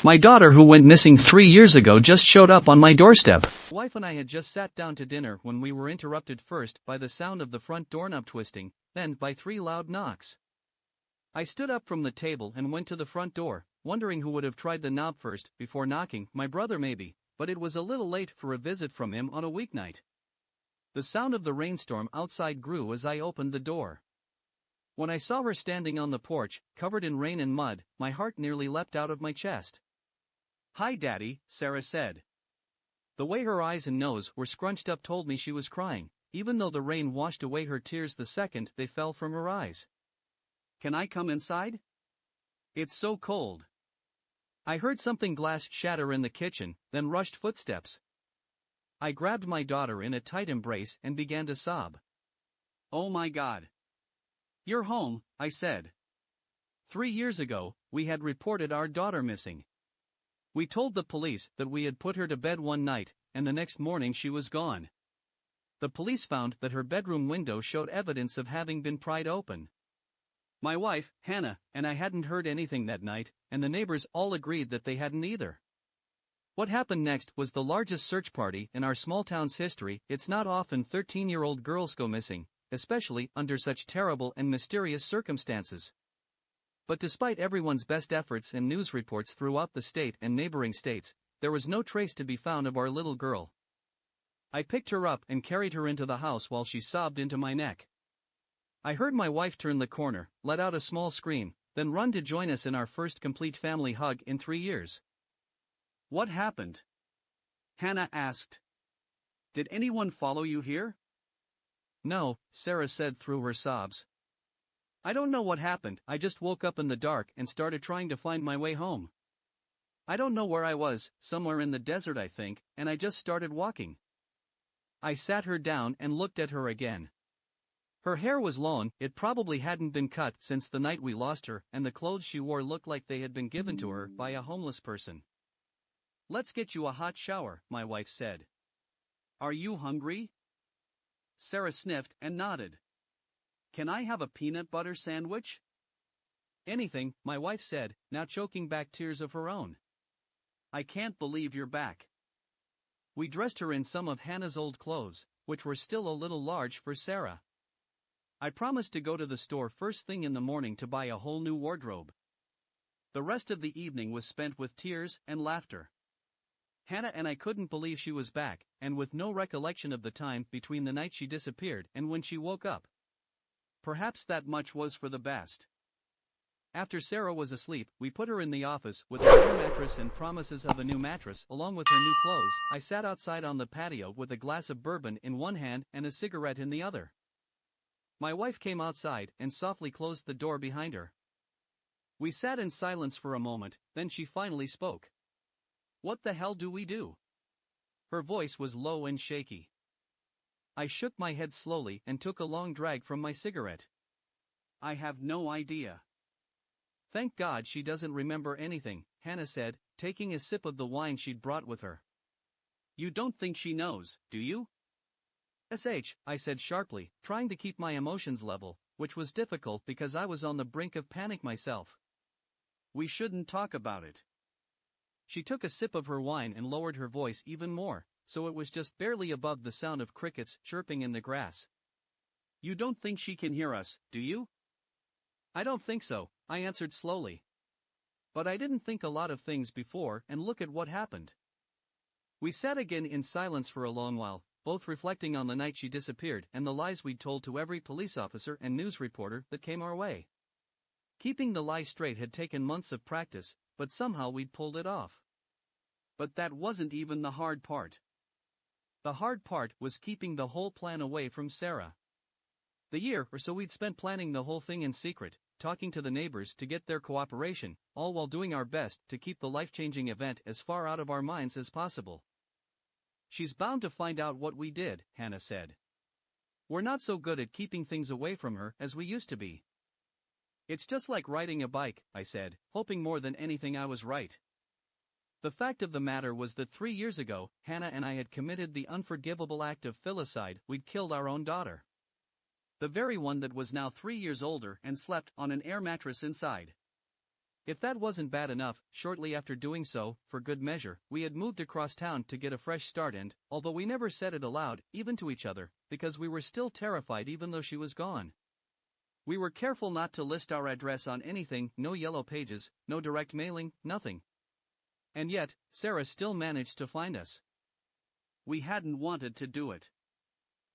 My daughter who went missing 3 years ago just showed up on my doorstep. My wife and I had just sat down to dinner when we were interrupted first by the sound of the front doorknob twisting, then by 3 loud knocks. I stood up from the table and went to the front door, wondering who would have tried the knob first before knocking, my brother maybe, but it was a little late for a visit from him on a weeknight. The sound of the rainstorm outside grew as I opened the door. When I saw her standing on the porch, covered in rain and mud, my heart nearly leapt out of my chest. "Hi, Daddy," Sarah said. The way her eyes and nose were scrunched up told me she was crying, even though the rain washed away her tears the second they fell from her eyes. "Can I come inside? It's so cold." I heard something glass shatter in the kitchen, then rushed footsteps. I grabbed my daughter in a tight embrace and began to sob. "Oh my God. You're home," I said. 3 years ago, we had reported our daughter missing. We told the police that we had put her to bed one night, and the next morning she was gone. The police found that her bedroom window showed evidence of having been pried open. My wife, Hannah, and I hadn't heard anything that night, and the neighbors all agreed that they hadn't either. What happened next was the largest search party in our small town's history. It's not often 13-year-old girls go missing, especially under such terrible and mysterious circumstances. But despite everyone's best efforts and news reports throughout the state and neighboring states, there was no trace to be found of our little girl. I picked her up and carried her into the house while she sobbed into my neck. I heard my wife turn the corner, let out a small scream, then run to join us in our first complete family hug in 3 years. "What happened?" Hannah asked. "Did anyone follow you here?" "No," Sarah said through her sobs. "I don't know what happened. I just woke up in the dark and started trying to find my way home. I don't know where I was, somewhere in the desert I think, and I just started walking." I sat her down and looked at her again. Her hair was long, it probably hadn't been cut since the night we lost her, and the clothes she wore looked like they had been given to her by a homeless person. "Let's get you a hot shower," my wife said. "Are you hungry?" Sarah sniffed and nodded. "Can I have a peanut butter sandwich?" "Anything," my wife said, now choking back tears of her own. "I can't believe you're back." We dressed her in some of Hannah's old clothes, which were still a little large for Sarah. I promised to go to the store first thing in the morning to buy a whole new wardrobe. The rest of the evening was spent with tears and laughter. Hannah and I couldn't believe she was back, and with no recollection of the time between the night she disappeared and when she woke up. Perhaps that much was for the best. After Sarah was asleep, we put her in the office with a new mattress and promises of a new mattress along with her new clothes. I sat outside on the patio with a glass of bourbon in one hand and a cigarette in the other. My wife came outside and softly closed the door behind her. We sat in silence for a moment, then she finally spoke. "What the hell do we do?" Her voice was low and shaky. I shook my head slowly and took a long drag from my cigarette. "I have no idea." "Thank God she doesn't remember anything," Hannah said, taking a sip of the wine she'd brought with her. "You don't think she knows, do you?" I said sharply, trying to keep my emotions level, which was difficult because I was on the brink of panic myself. "We shouldn't talk about it." She took a sip of her wine and lowered her voice even more, so it was just barely above the sound of crickets chirping in the grass. "You don't think she can hear us, do you?" "I don't think so," I answered slowly. "But I didn't think a lot of things before, and look at what happened." We sat again in silence for a long while, both reflecting on the night she disappeared and the lies we'd told to every police officer and news reporter that came our way. Keeping the lie straight had taken months of practice, but somehow we'd pulled it off. But that wasn't even the hard part. The hard part was keeping the whole plan away from Sarah. The year or so we'd spent planning the whole thing in secret, talking to the neighbors to get their cooperation, all while doing our best to keep the life-changing event as far out of our minds as possible. "She's bound to find out what we did," Hannah said. "We're not so good at keeping things away from her as we used to be." "It's just like riding a bike," I said, hoping more than anything I was right. The fact of the matter was that 3 years ago, Hannah and I had committed the unforgivable act of filicide. We'd killed our own daughter. The very one that was now 3 years older and slept on an air mattress inside. If that wasn't bad enough, shortly after doing so, for good measure, we had moved across town to get a fresh start and, although we never said it aloud, even to each other, because we were still terrified even though she was gone. We were careful not to list our address on anything, no yellow pages, no direct mailing, nothing. And yet, Sarah still managed to find us. We hadn't wanted to do it.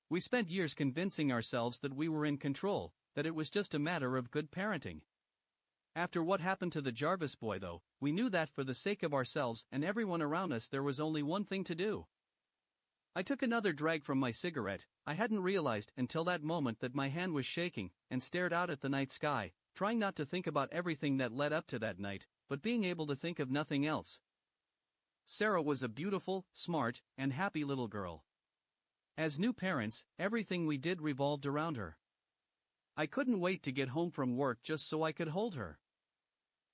We spent years convincing ourselves that we were in control, that it was just a matter of good parenting. After what happened to the Jarvis boy though, we knew that for the sake of ourselves and everyone around us there was only one thing to do. I took another drag from my cigarette. I hadn't realized until that moment that my hand was shaking, and stared out at the night sky, trying not to think about everything that led up to that night, but being able to think of nothing else. Sarah was a beautiful, smart, and happy little girl. As new parents, everything we did revolved around her. I couldn't wait to get home from work just so I could hold her.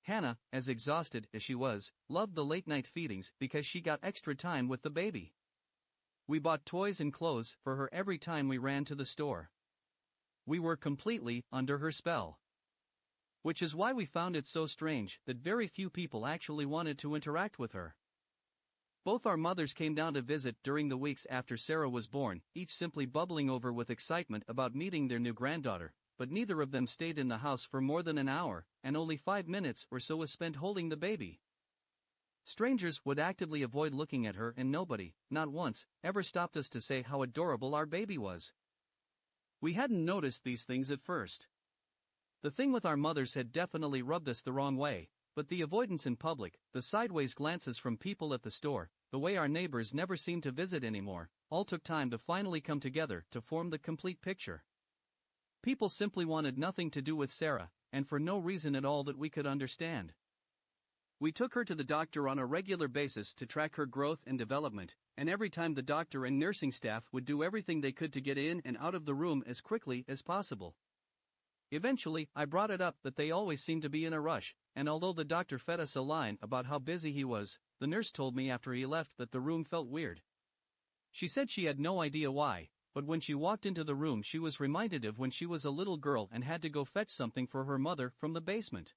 Hannah, as exhausted as she was, loved the late-night feedings because she got extra time with the baby. We bought toys and clothes for her every time we ran to the store. We were completely under her spell. Which is why we found it so strange that very few people actually wanted to interact with her. Both our mothers came down to visit during the weeks after Sarah was born, each simply bubbling over with excitement about meeting their new granddaughter, but neither of them stayed in the house for more than an hour, and only 5 minutes or so was spent holding the baby. Strangers would actively avoid looking at her and nobody, not once, ever stopped us to say how adorable our baby was. We hadn't noticed these things at first. The thing with our mothers had definitely rubbed us the wrong way, but the avoidance in public, the sideways glances from people at the store, the way our neighbors never seemed to visit anymore, all took time to finally come together to form the complete picture. People simply wanted nothing to do with Sarah, and for no reason at all that we could understand. We took her to the doctor on a regular basis to track her growth and development, and every time the doctor and nursing staff would do everything they could to get in and out of the room as quickly as possible. Eventually, I brought it up that they always seemed to be in a rush, and although the doctor fed us a line about how busy he was, the nurse told me after he left that the room felt weird. She said she had no idea why, but when she walked into the room she was reminded of when she was a little girl and had to go fetch something for her mother from the basement.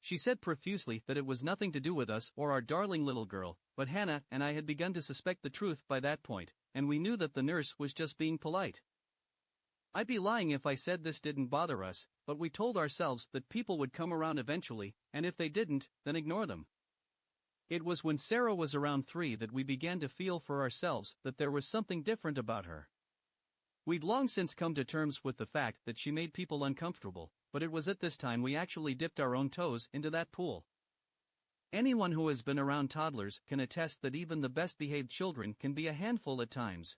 She said profusely that it was nothing to do with us or our darling little girl, but Hannah and I had begun to suspect the truth by that point, and we knew that the nurse was just being polite. I'd be lying if I said this didn't bother us, but we told ourselves that people would come around eventually, and if they didn't, then ignore them. It was when Sarah was around 3 that we began to feel for ourselves that there was something different about her. We'd long since come to terms with the fact that she made people uncomfortable, but it was at this time we actually dipped our own toes into that pool. Anyone who has been around toddlers can attest that even the best-behaved children can be a handful at times.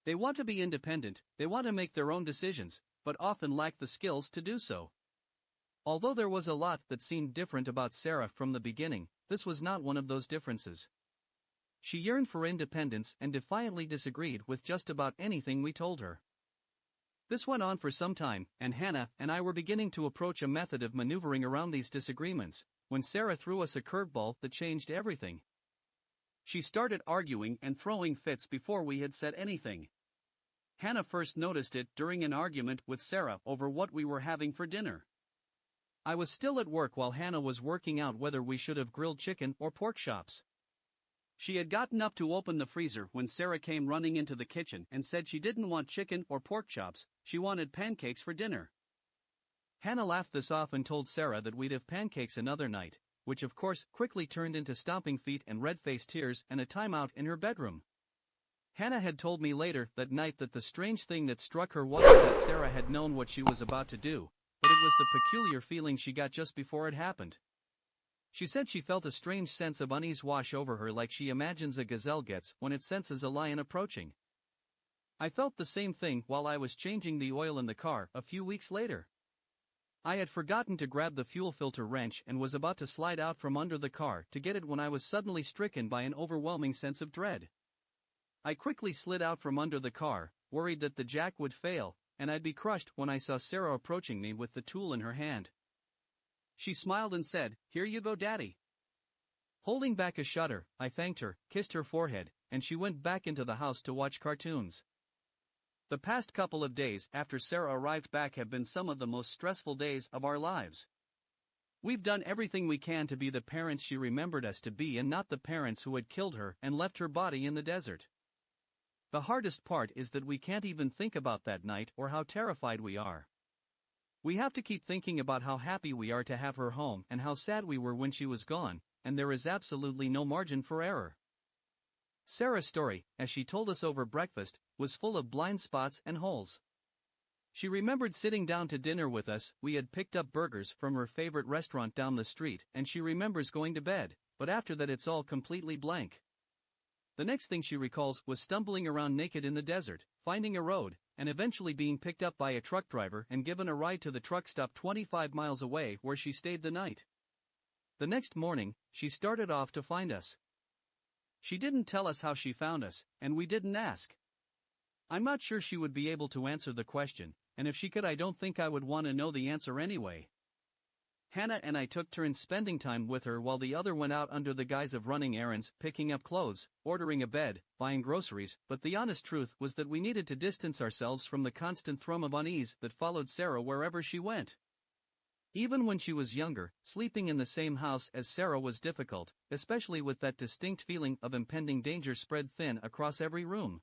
They want to be independent, they want to make their own decisions, but often lack the skills to do so. Although there was a lot that seemed different about Sarah from the beginning, this was not one of those differences. She yearned for independence and defiantly disagreed with just about anything we told her. This went on for some time, and Hannah and I were beginning to approach a method of maneuvering around these disagreements, when Sarah threw us a curveball that changed everything. She started arguing and throwing fits before we had said anything. Hannah first noticed it during an argument with Sarah over what we were having for dinner. I was still at work while Hannah was working out whether we should have grilled chicken or pork chops. She had gotten up to open the freezer when Sarah came running into the kitchen and said she didn't want chicken or pork chops, she wanted pancakes for dinner. Hannah laughed this off and told Sarah that we'd have pancakes another night, which of course quickly turned into stomping feet and red-faced tears and a timeout in her bedroom. Hannah had told me later that night that the strange thing that struck her wasn't that Sarah had known what she was about to do, but it was the peculiar feeling she got just before it happened. She said she felt a strange sense of unease wash over her like she imagines a gazelle gets when it senses a lion approaching. I felt the same thing while I was changing the oil in the car a few weeks later. I had forgotten to grab the fuel filter wrench and was about to slide out from under the car to get it when I was suddenly stricken by an overwhelming sense of dread. I quickly slid out from under the car, worried that the jack would fail, and I'd be crushed when I saw Sarah approaching me with the tool in her hand. She smiled and said, "Here you go, Daddy." Holding back a shudder, I thanked her, kissed her forehead, and she went back into the house to watch cartoons. The past couple of days after Sarah arrived back have been some of the most stressful days of our lives. We've done everything we can to be the parents she remembered us to be and not the parents who had killed her and left her body in the desert. The hardest part is that we can't even think about that night or how terrified we are. We have to keep thinking about how happy we are to have her home and how sad we were when she was gone, and there is absolutely no margin for error. Sarah's story, as she told us over breakfast, was full of blind spots and holes. She remembered sitting down to dinner with us. We had picked up burgers from her favorite restaurant down the street, and she remembers going to bed, but after that it's all completely blank. The next thing she recalls was stumbling around naked in the desert, finding a road, and eventually being picked up by a truck driver and given a ride to the truck stop 25 miles away where she stayed the night. The next morning, she started off to find us. She didn't tell us how she found us, and we didn't ask. I'm not sure she would be able to answer the question, and if she could, I don't think I would want to know the answer anyway. Hannah and I took turns spending time with her while the other went out under the guise of running errands, picking up clothes, ordering a bed, buying groceries, but the honest truth was that we needed to distance ourselves from the constant thrum of unease that followed Sarah wherever she went. Even when she was younger, sleeping in the same house as Sarah was difficult, especially with that distinct feeling of impending danger spread thin across every room.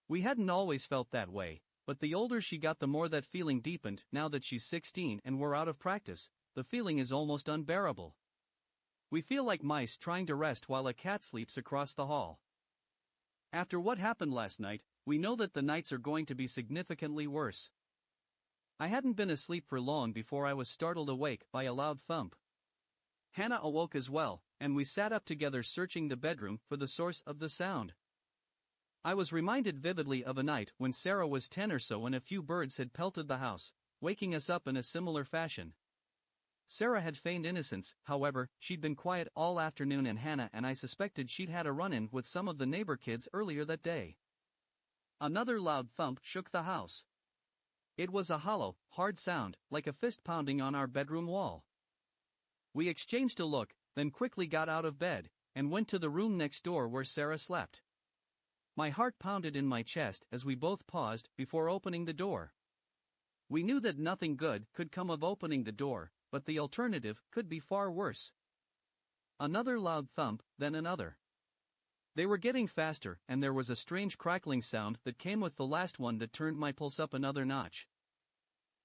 We hadn't always felt that way, but the older she got, the more that feeling deepened. Now that she's 16 and we're out of practice, the feeling is almost unbearable. We feel like mice trying to rest while a cat sleeps across the hall. After what happened last night, we know that the nights are going to be significantly worse. I hadn't been asleep for long before I was startled awake by a loud thump. Hannah awoke as well, and we sat up together searching the bedroom for the source of the sound. I was reminded vividly of a night when Sarah was 10 or so and a few birds had pelted the house, waking us up in a similar fashion. Sarah had feigned innocence, however. She'd been quiet all afternoon, and Hannah and I suspected she'd had a run-in with some of the neighbor kids earlier that day. Another loud thump shook the house. It was a hollow, hard sound, like a fist pounding on our bedroom wall. We exchanged a look, then quickly got out of bed, and went to the room next door where Sarah slept. My heart pounded in my chest as we both paused before opening the door. We knew that nothing good could come of opening the door, but the alternative could be far worse. Another loud thump, then another. They were getting faster, and there was a strange crackling sound that came with the last one that turned my pulse up another notch.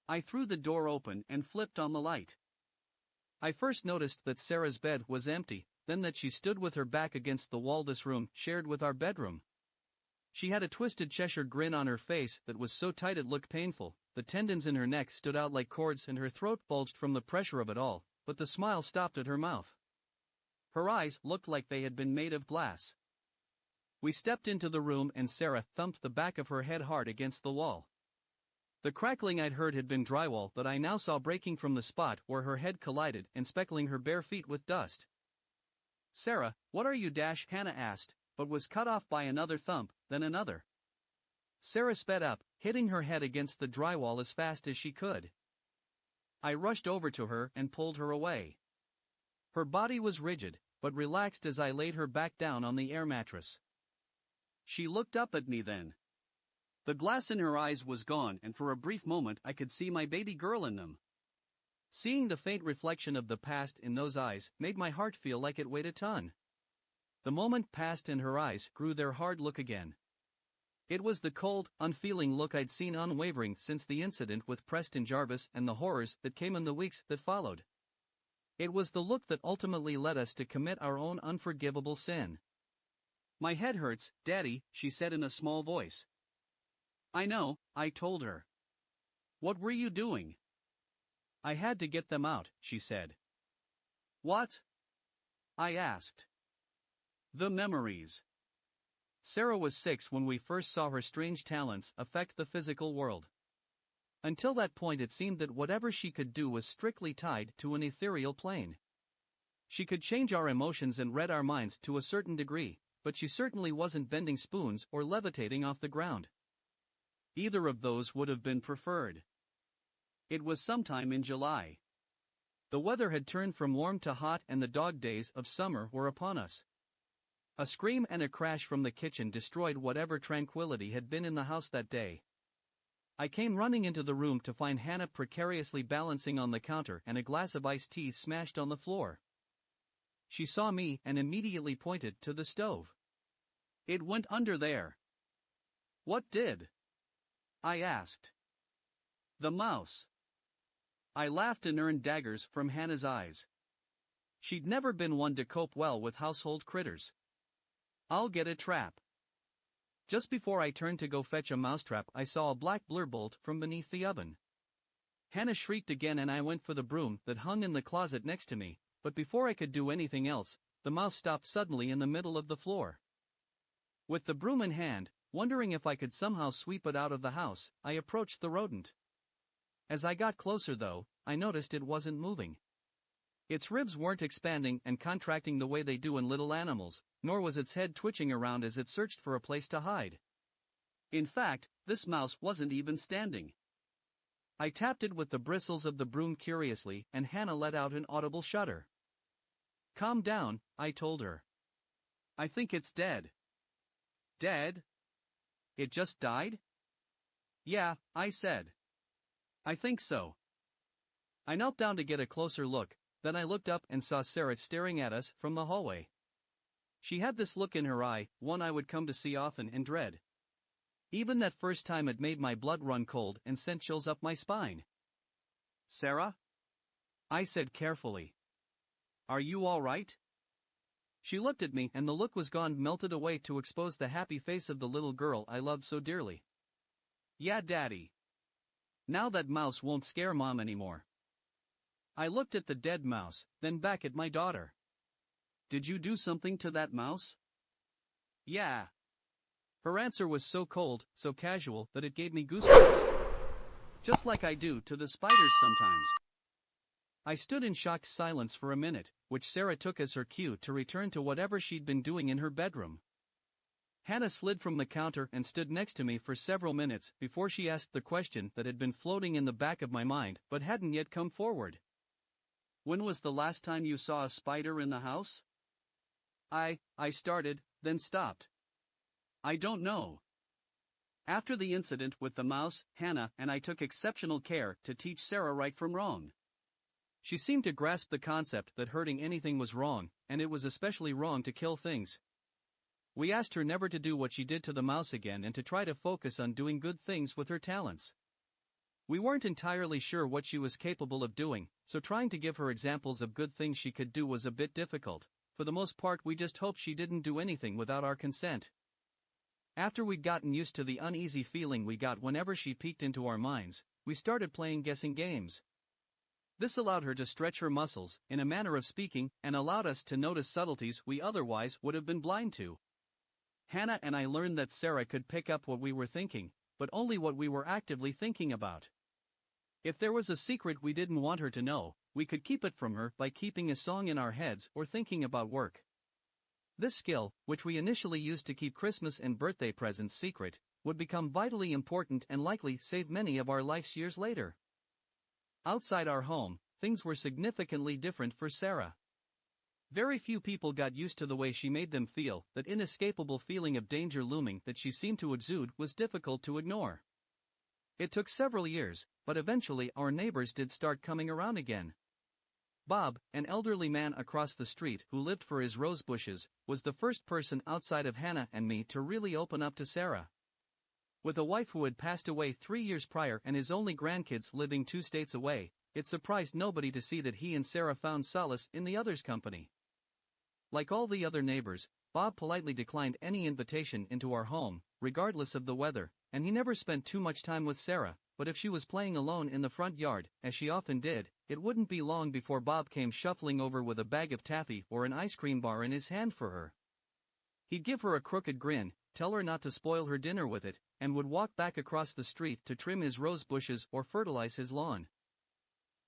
I threw the door open and flipped on the light. I first noticed that Sarah's bed was empty, then that she stood with her back against the wall. This room shared with our bedroom. She had a twisted Cheshire grin on her face that was so tight it looked painful. The tendons in her neck stood out like cords and her throat bulged from the pressure of it all, but the smile stopped at her mouth. Her eyes looked like they had been made of glass. We stepped into the room and Sarah thumped the back of her head hard against the wall. The crackling I'd heard had been drywall that I now saw breaking from the spot where her head collided and speckling her bare feet with dust. "Sarah, what are you?" Hannah asked, but was cut off by another thump, then another. Sarah sped up, hitting her head against the drywall as fast as she could. I rushed over to her and pulled her away. Her body was rigid, but relaxed as I laid her back down on the air mattress. She looked up at me then. The glass in her eyes was gone, and for a brief moment I could see my baby girl in them. Seeing the faint reflection of the past in those eyes made my heart feel like it weighed a ton. The moment passed and her eyes grew their hard look again. It was the cold, unfeeling look I'd seen unwavering since the incident with Preston Jarvis and the horrors that came in the weeks that followed. It was the look that ultimately led us to commit our own unforgivable sin. "My head hurts, Daddy," she said in a small voice. "I know," I told her. "What were you doing?" "I had to get them out," she said. "What?" I asked. "The memories." Sarah was 6 when we first saw her strange talents affect the physical world. Until that point it seemed that whatever she could do was strictly tied to an ethereal plane. She could change our emotions and read our minds to a certain degree, but she certainly wasn't bending spoons or levitating off the ground. Either of those would have been preferred. It was sometime in July. The weather had turned from warm to hot and the dog days of summer were upon us. A scream and a crash from the kitchen destroyed whatever tranquility had been in the house that day. I came running into the room to find Hannah precariously balancing on the counter and a glass of iced tea smashed on the floor. She saw me and immediately pointed to the stove. "It went under there." "What did?" I asked. "The mouse." I laughed and earned daggers from Hannah's eyes. She'd never been one to cope well with household critters. "I'll get a trap." Just before I turned to go fetch a mousetrap, I saw a black blur bolt from beneath the oven. Hannah shrieked again and I went for the broom that hung in the closet next to me, but before I could do anything else, the mouse stopped suddenly in the middle of the floor. With the broom in hand, wondering if I could somehow sweep it out of the house, I approached the rodent. As I got closer though, I noticed it wasn't moving. Its ribs weren't expanding and contracting the way they do in little animals, nor was its head twitching around as it searched for a place to hide. In fact, this mouse wasn't even standing. I tapped it with the bristles of the broom curiously, and Hannah let out an audible shudder. "Calm down," I told her. "I think it's dead." "Dead? It just died?" "Yeah," I said. "I think so." I knelt down to get a closer look, then I looked up and saw Sarah staring at us from the hallway. She had this look in her eye, one I would come to see often and dread. Even that first time it made my blood run cold and sent chills up my spine. "Sarah?" I said carefully. "Are you all right?" She looked at me and the look was gone, melted away to expose the happy face of the little girl I loved so dearly. "Yeah, Daddy. Now that mouse won't scare Mom anymore." I looked at the dead mouse, then back at my daughter. "Did you do something to that mouse?" "Yeah." Her answer was so cold, so casual, that it gave me goosebumps. "Just like I do to the spiders sometimes." I stood in shocked silence for a minute, which Sarah took as her cue to return to whatever she'd been doing in her bedroom. Hannah slid from the counter and stood next to me for several minutes before she asked the question that had been floating in the back of my mind but hadn't yet come forward. "When was the last time you saw a spider in the house?" I started, then stopped. "I don't know." After the incident with the mouse, Hannah and I took exceptional care to teach Sarah right from wrong. She seemed to grasp the concept that hurting anything was wrong, and it was especially wrong to kill things. We asked her never to do what she did to the mouse again and to try to focus on doing good things with her talents. We weren't entirely sure what she was capable of doing, so trying to give her examples of good things she could do was a bit difficult. For the most part, we just hoped she didn't do anything without our consent. After we'd gotten used to the uneasy feeling we got whenever she peeked into our minds, we started playing guessing games. This allowed her to stretch her muscles, in a manner of speaking, and allowed us to notice subtleties we otherwise would have been blind to. Hannah and I learned that Sarah could pick up what we were thinking, but only what we were actively thinking about. If there was a secret we didn't want her to know, we could keep it from her by keeping a song in our heads or thinking about work. This skill, which we initially used to keep Christmas and birthday presents secret, would become vitally important and likely save many of our life's years later. Outside our home, things were significantly different for Sarah. Very few people got used to the way she made them feel. That inescapable feeling of danger looming that she seemed to exude was difficult to ignore. It took several years, but eventually our neighbors did start coming around again. Bob, an elderly man across the street who lived for his rose bushes, was the first person outside of Hannah and me to really open up to Sarah. With a wife who had passed away 3 years prior and his only grandkids living 2 states away, it surprised nobody to see that he and Sarah found solace in the other's company. Like all the other neighbors, Bob politely declined any invitation into our home, regardless of the weather, and he never spent too much time with Sarah, but if she was playing alone in the front yard, as she often did, it wouldn't be long before Bob came shuffling over with a bag of taffy or an ice cream bar in his hand for her. He'd give her a crooked grin, tell her not to spoil her dinner with it, and would walk back across the street to trim his rose bushes or fertilize his lawn.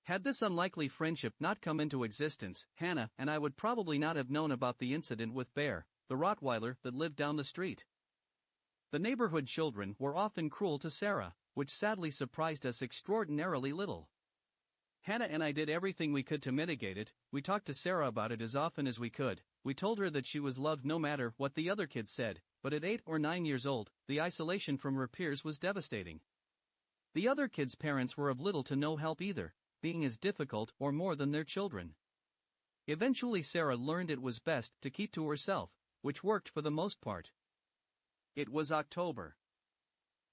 Had this unlikely friendship not come into existence, Hannah and I would probably not have known about the incident with Bear, the Rottweiler that lived down the street. The neighborhood children were often cruel to Sarah, which sadly surprised us extraordinarily little. Hannah and I did everything we could to mitigate it. We talked to Sarah about it as often as we could. We told her that she was loved no matter what the other kids said, but at 8 or 9 years old, the isolation from her peers was devastating. The other kids' parents were of little to no help either, being as difficult or more than their children. Eventually Sarah learned it was best to keep to herself, which worked for the most part. It was October.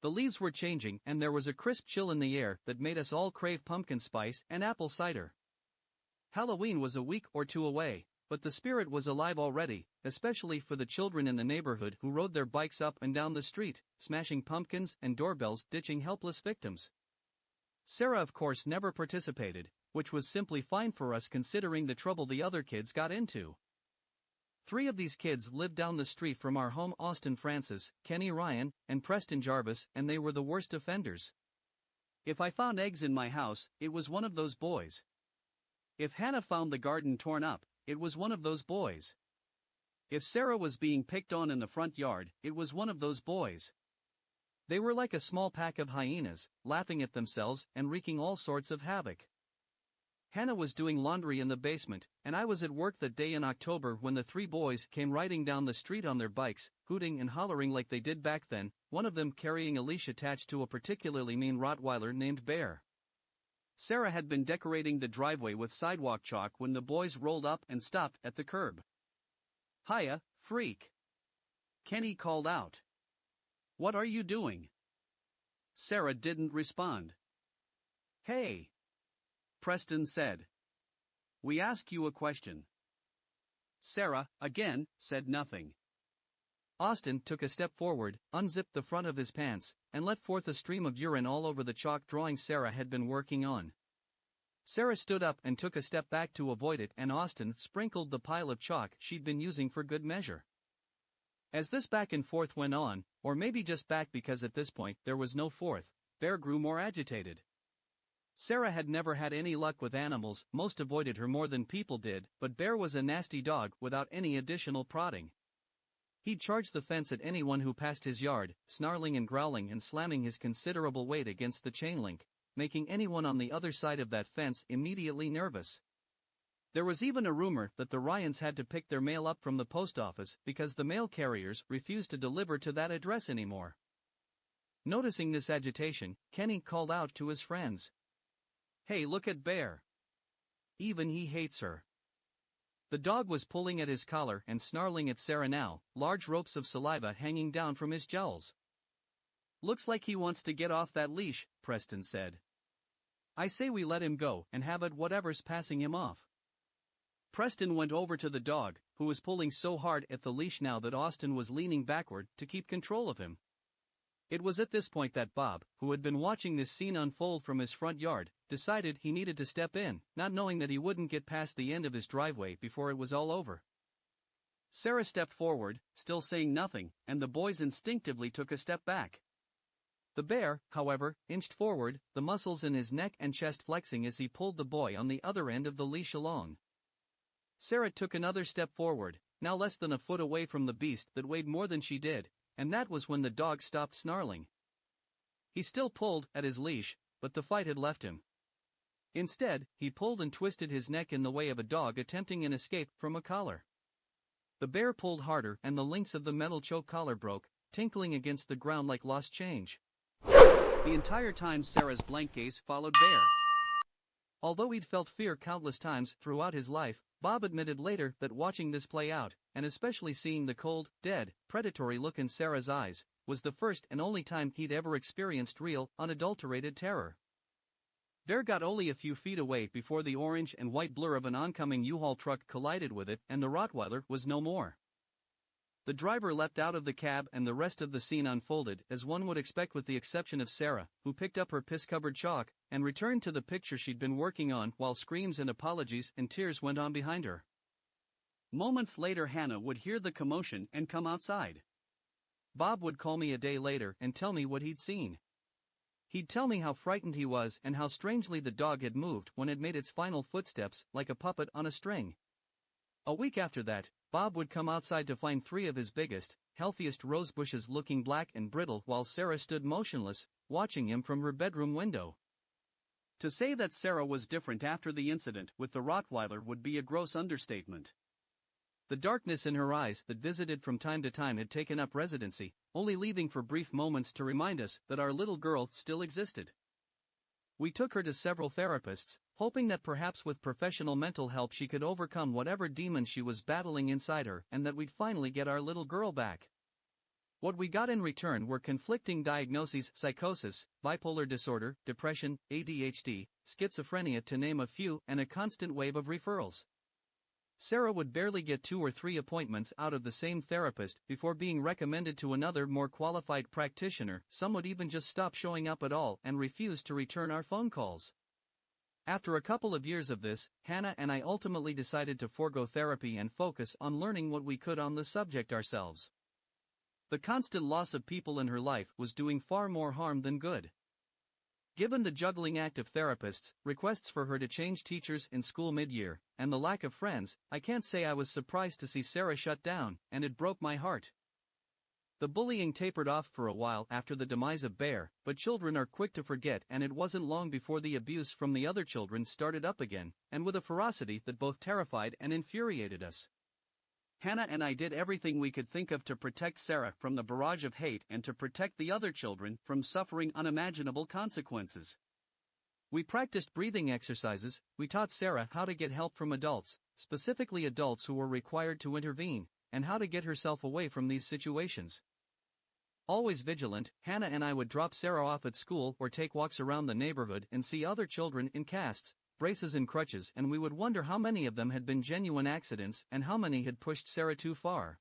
The leaves were changing and there was a crisp chill in the air that made us all crave pumpkin spice and apple cider. Halloween was a week or two away, but the spirit was alive already, especially for the children in the neighborhood who rode their bikes up and down the street, smashing pumpkins and doorbells, ditching helpless victims. Sarah of course never participated, which was simply fine for us considering the trouble the other kids got into. 3 of these kids lived down the street from our home: Austin Francis, Kenny Ryan, and Preston Jarvis, and they were the worst offenders. If I found eggs in my house, it was one of those boys. If Hannah found the garden torn up, it was one of those boys. If Sarah was being picked on in the front yard, it was one of those boys. They were like a small pack of hyenas, laughing at themselves and wreaking all sorts of havoc. Hannah was doing laundry in the basement, and I was at work that day in October when the 3 boys came riding down the street on their bikes, hooting and hollering like they did back then, one of them carrying a leash attached to a particularly mean Rottweiler named Bear. Sarah had been decorating the driveway with sidewalk chalk when the boys rolled up and stopped at the curb. "Hiya, freak!" Kenny called out. "What are you doing?" Sarah didn't respond. "Hey!" Preston said. "We ask you a question." Sarah, again, said nothing. Austin took a step forward, unzipped the front of his pants, and let forth a stream of urine all over the chalk drawing Sarah had been working on. Sarah stood up and took a step back to avoid it, and Austin sprinkled the pile of chalk she'd been using for good measure. As this back and forth went on, or maybe just back because at this point there was no forth, Bear grew more agitated. Sarah had never had any luck with animals, most avoided her more than people did, but Bear was a nasty dog without any additional prodding. He'd charge the fence at anyone who passed his yard, snarling and growling and slamming his considerable weight against the chain link, making anyone on the other side of that fence immediately nervous. There was even a rumor that the Ryans had to pick their mail up from the post office because the mail carriers refused to deliver to that address anymore. Noticing this agitation, Kenny called out to his friends. "Hey, look at Bear. Even he hates her." The dog was pulling at his collar and snarling at Sarah now, large ropes of saliva hanging down from his jowls. "Looks like he wants to get off that leash," Preston said. "I say we let him go and have at whatever's passing him off." Preston went over to the dog, who was pulling so hard at the leash now that Austin was leaning backward to keep control of him. It was at this point that Bob, who had been watching this scene unfold from his front yard, decided he needed to step in, not knowing that he wouldn't get past the end of his driveway before it was all over. Sarah stepped forward, still saying nothing, and the boys instinctively took a step back. The bear, however, inched forward, the muscles in his neck and chest flexing as he pulled the boy on the other end of the leash along. Sarah took another step forward, now less than a foot away from the beast that weighed more than she did, and that was when the dog stopped snarling. He still pulled at his leash, but the fight had left him. Instead, he pulled and twisted his neck in the way of a dog attempting an escape from a collar. The bear pulled harder and the links of the metal choke collar broke, tinkling against the ground like lost change. The entire time Sarah's blank gaze followed Bear. Although he'd felt fear countless times throughout his life, Bob admitted later that watching this play out, and especially seeing the cold, dead, predatory look in Sarah's eyes, was the first and only time he'd ever experienced real, unadulterated terror. Bear got only a few feet away before the orange and white blur of an oncoming U-Haul truck collided with it and the Rottweiler was no more. The driver leapt out of the cab and the rest of the scene unfolded as one would expect, with the exception of Sarah, who picked up her piss-covered chalk and returned to the picture she'd been working on while screams and apologies and tears went on behind her. Moments later Hannah would hear the commotion and come outside. Bob would call me a day later and tell me what he'd seen. He'd tell me how frightened he was and how strangely the dog had moved when it made its final footsteps, like a puppet on a string. A week after that, Bob would come outside to find 3 of his biggest, healthiest rose bushes looking black and brittle while Sarah stood motionless, watching him from her bedroom window. To say that Sarah was different after the incident with the Rottweiler would be a gross understatement. The darkness in her eyes that visited from time to time had taken up residency, only leaving for brief moments to remind us that our little girl still existed. We took her to several therapists, hoping that perhaps with professional mental help she could overcome whatever demons she was battling inside her and that we'd finally get our little girl back. What we got in return were conflicting diagnoses: psychosis, bipolar disorder, depression, ADHD, schizophrenia to name a few, and a constant wave of referrals. Sarah would barely get 2 or 3 appointments out of the same therapist before being recommended to another more qualified practitioner. Some would even just stop showing up at all and refuse to return our phone calls. After a couple of years of this, Hannah and I ultimately decided to forego therapy and focus on learning what we could on the subject ourselves. The constant loss of people in her life was doing far more harm than good. Given the juggling act of therapists, requests for her to change teachers in school mid-year, and the lack of friends, I can't say I was surprised to see Sarah shut down, and it broke my heart. The bullying tapered off for a while after the demise of Bear, but children are quick to forget, and it wasn't long before the abuse from the other children started up again, and with a ferocity that both terrified and infuriated us. Hannah and I did everything we could think of to protect Sarah from the barrage of hate and to protect the other children from suffering unimaginable consequences. We practiced breathing exercises, we taught Sarah how to get help from adults, specifically adults who were required to intervene, and how to get herself away from these situations. Always vigilant, Hannah and I would drop Sarah off at school or take walks around the neighborhood and see other children in casts, braces and crutches, and we would wonder how many of them had been genuine accidents and how many had pushed Sarah too far.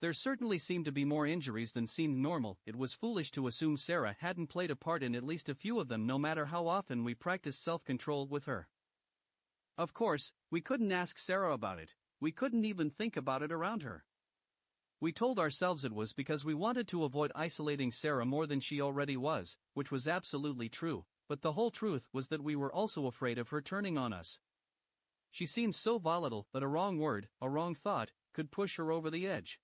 There certainly seemed to be more injuries than seemed normal. It was foolish to assume Sarah hadn't played a part in at least a few of them, no matter how often we practiced self-control with her. Of course, we couldn't ask Sarah about it. We couldn't even think about it around her. We told ourselves it was because we wanted to avoid isolating Sarah more than she already was, which was absolutely true, but the whole truth was that we were also afraid of her turning on us. She seemed so volatile that a wrong word, a wrong thought, could push her over the edge.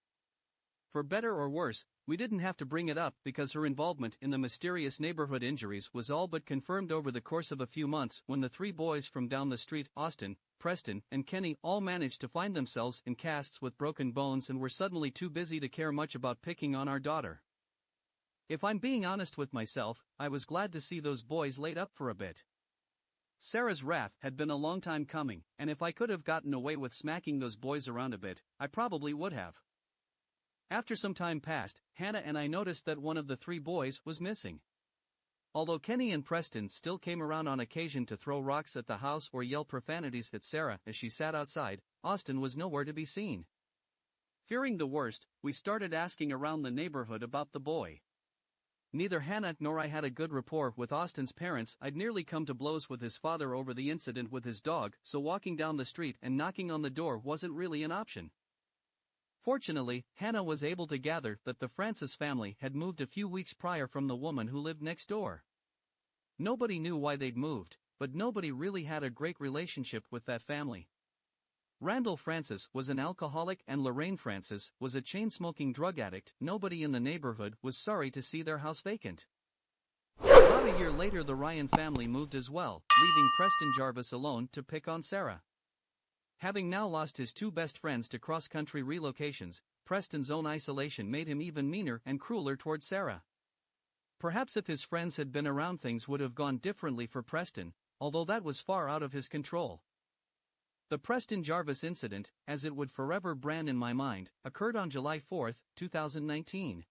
For better or worse, we didn't have to bring it up because her involvement in the mysterious neighborhood injuries was all but confirmed over the course of a few months when the 3 boys from down the street, Austin, Preston, and Kenny, all managed to find themselves in casts with broken bones and were suddenly too busy to care much about picking on our daughter. If I'm being honest with myself, I was glad to see those boys laid up for a bit. Sarah's wrath had been a long time coming, and if I could have gotten away with smacking those boys around a bit, I probably would have. After some time passed, Hannah and I noticed that one of the 3 boys was missing. Although Kenny and Preston still came around on occasion to throw rocks at the house or yell profanities at Sarah as she sat outside, Austin was nowhere to be seen. Fearing the worst, we started asking around the neighborhood about the boy. Neither Hannah nor I had a good rapport with Austin's parents. I'd nearly come to blows with his father over the incident with his dog, so walking down the street and knocking on the door wasn't really an option. Fortunately, Hannah was able to gather that the Francis family had moved a few weeks prior from the woman who lived next door. Nobody knew why they'd moved, but nobody really had a great relationship with that family. Randall Francis was an alcoholic and Lorraine Francis was a chain-smoking drug addict. Nobody in the neighborhood was sorry to see their house vacant. About a year later, the Ryan family moved as well, leaving Preston Jarvis alone to pick on Sarah. Having now lost his 2 best friends to cross-country relocations, Preston's own isolation made him even meaner and crueler towards Sarah. Perhaps if his friends had been around, things would have gone differently for Preston, although that was far out of his control. The Preston Jarvis incident, as it would forever brand in my mind, occurred on July 4, 2019.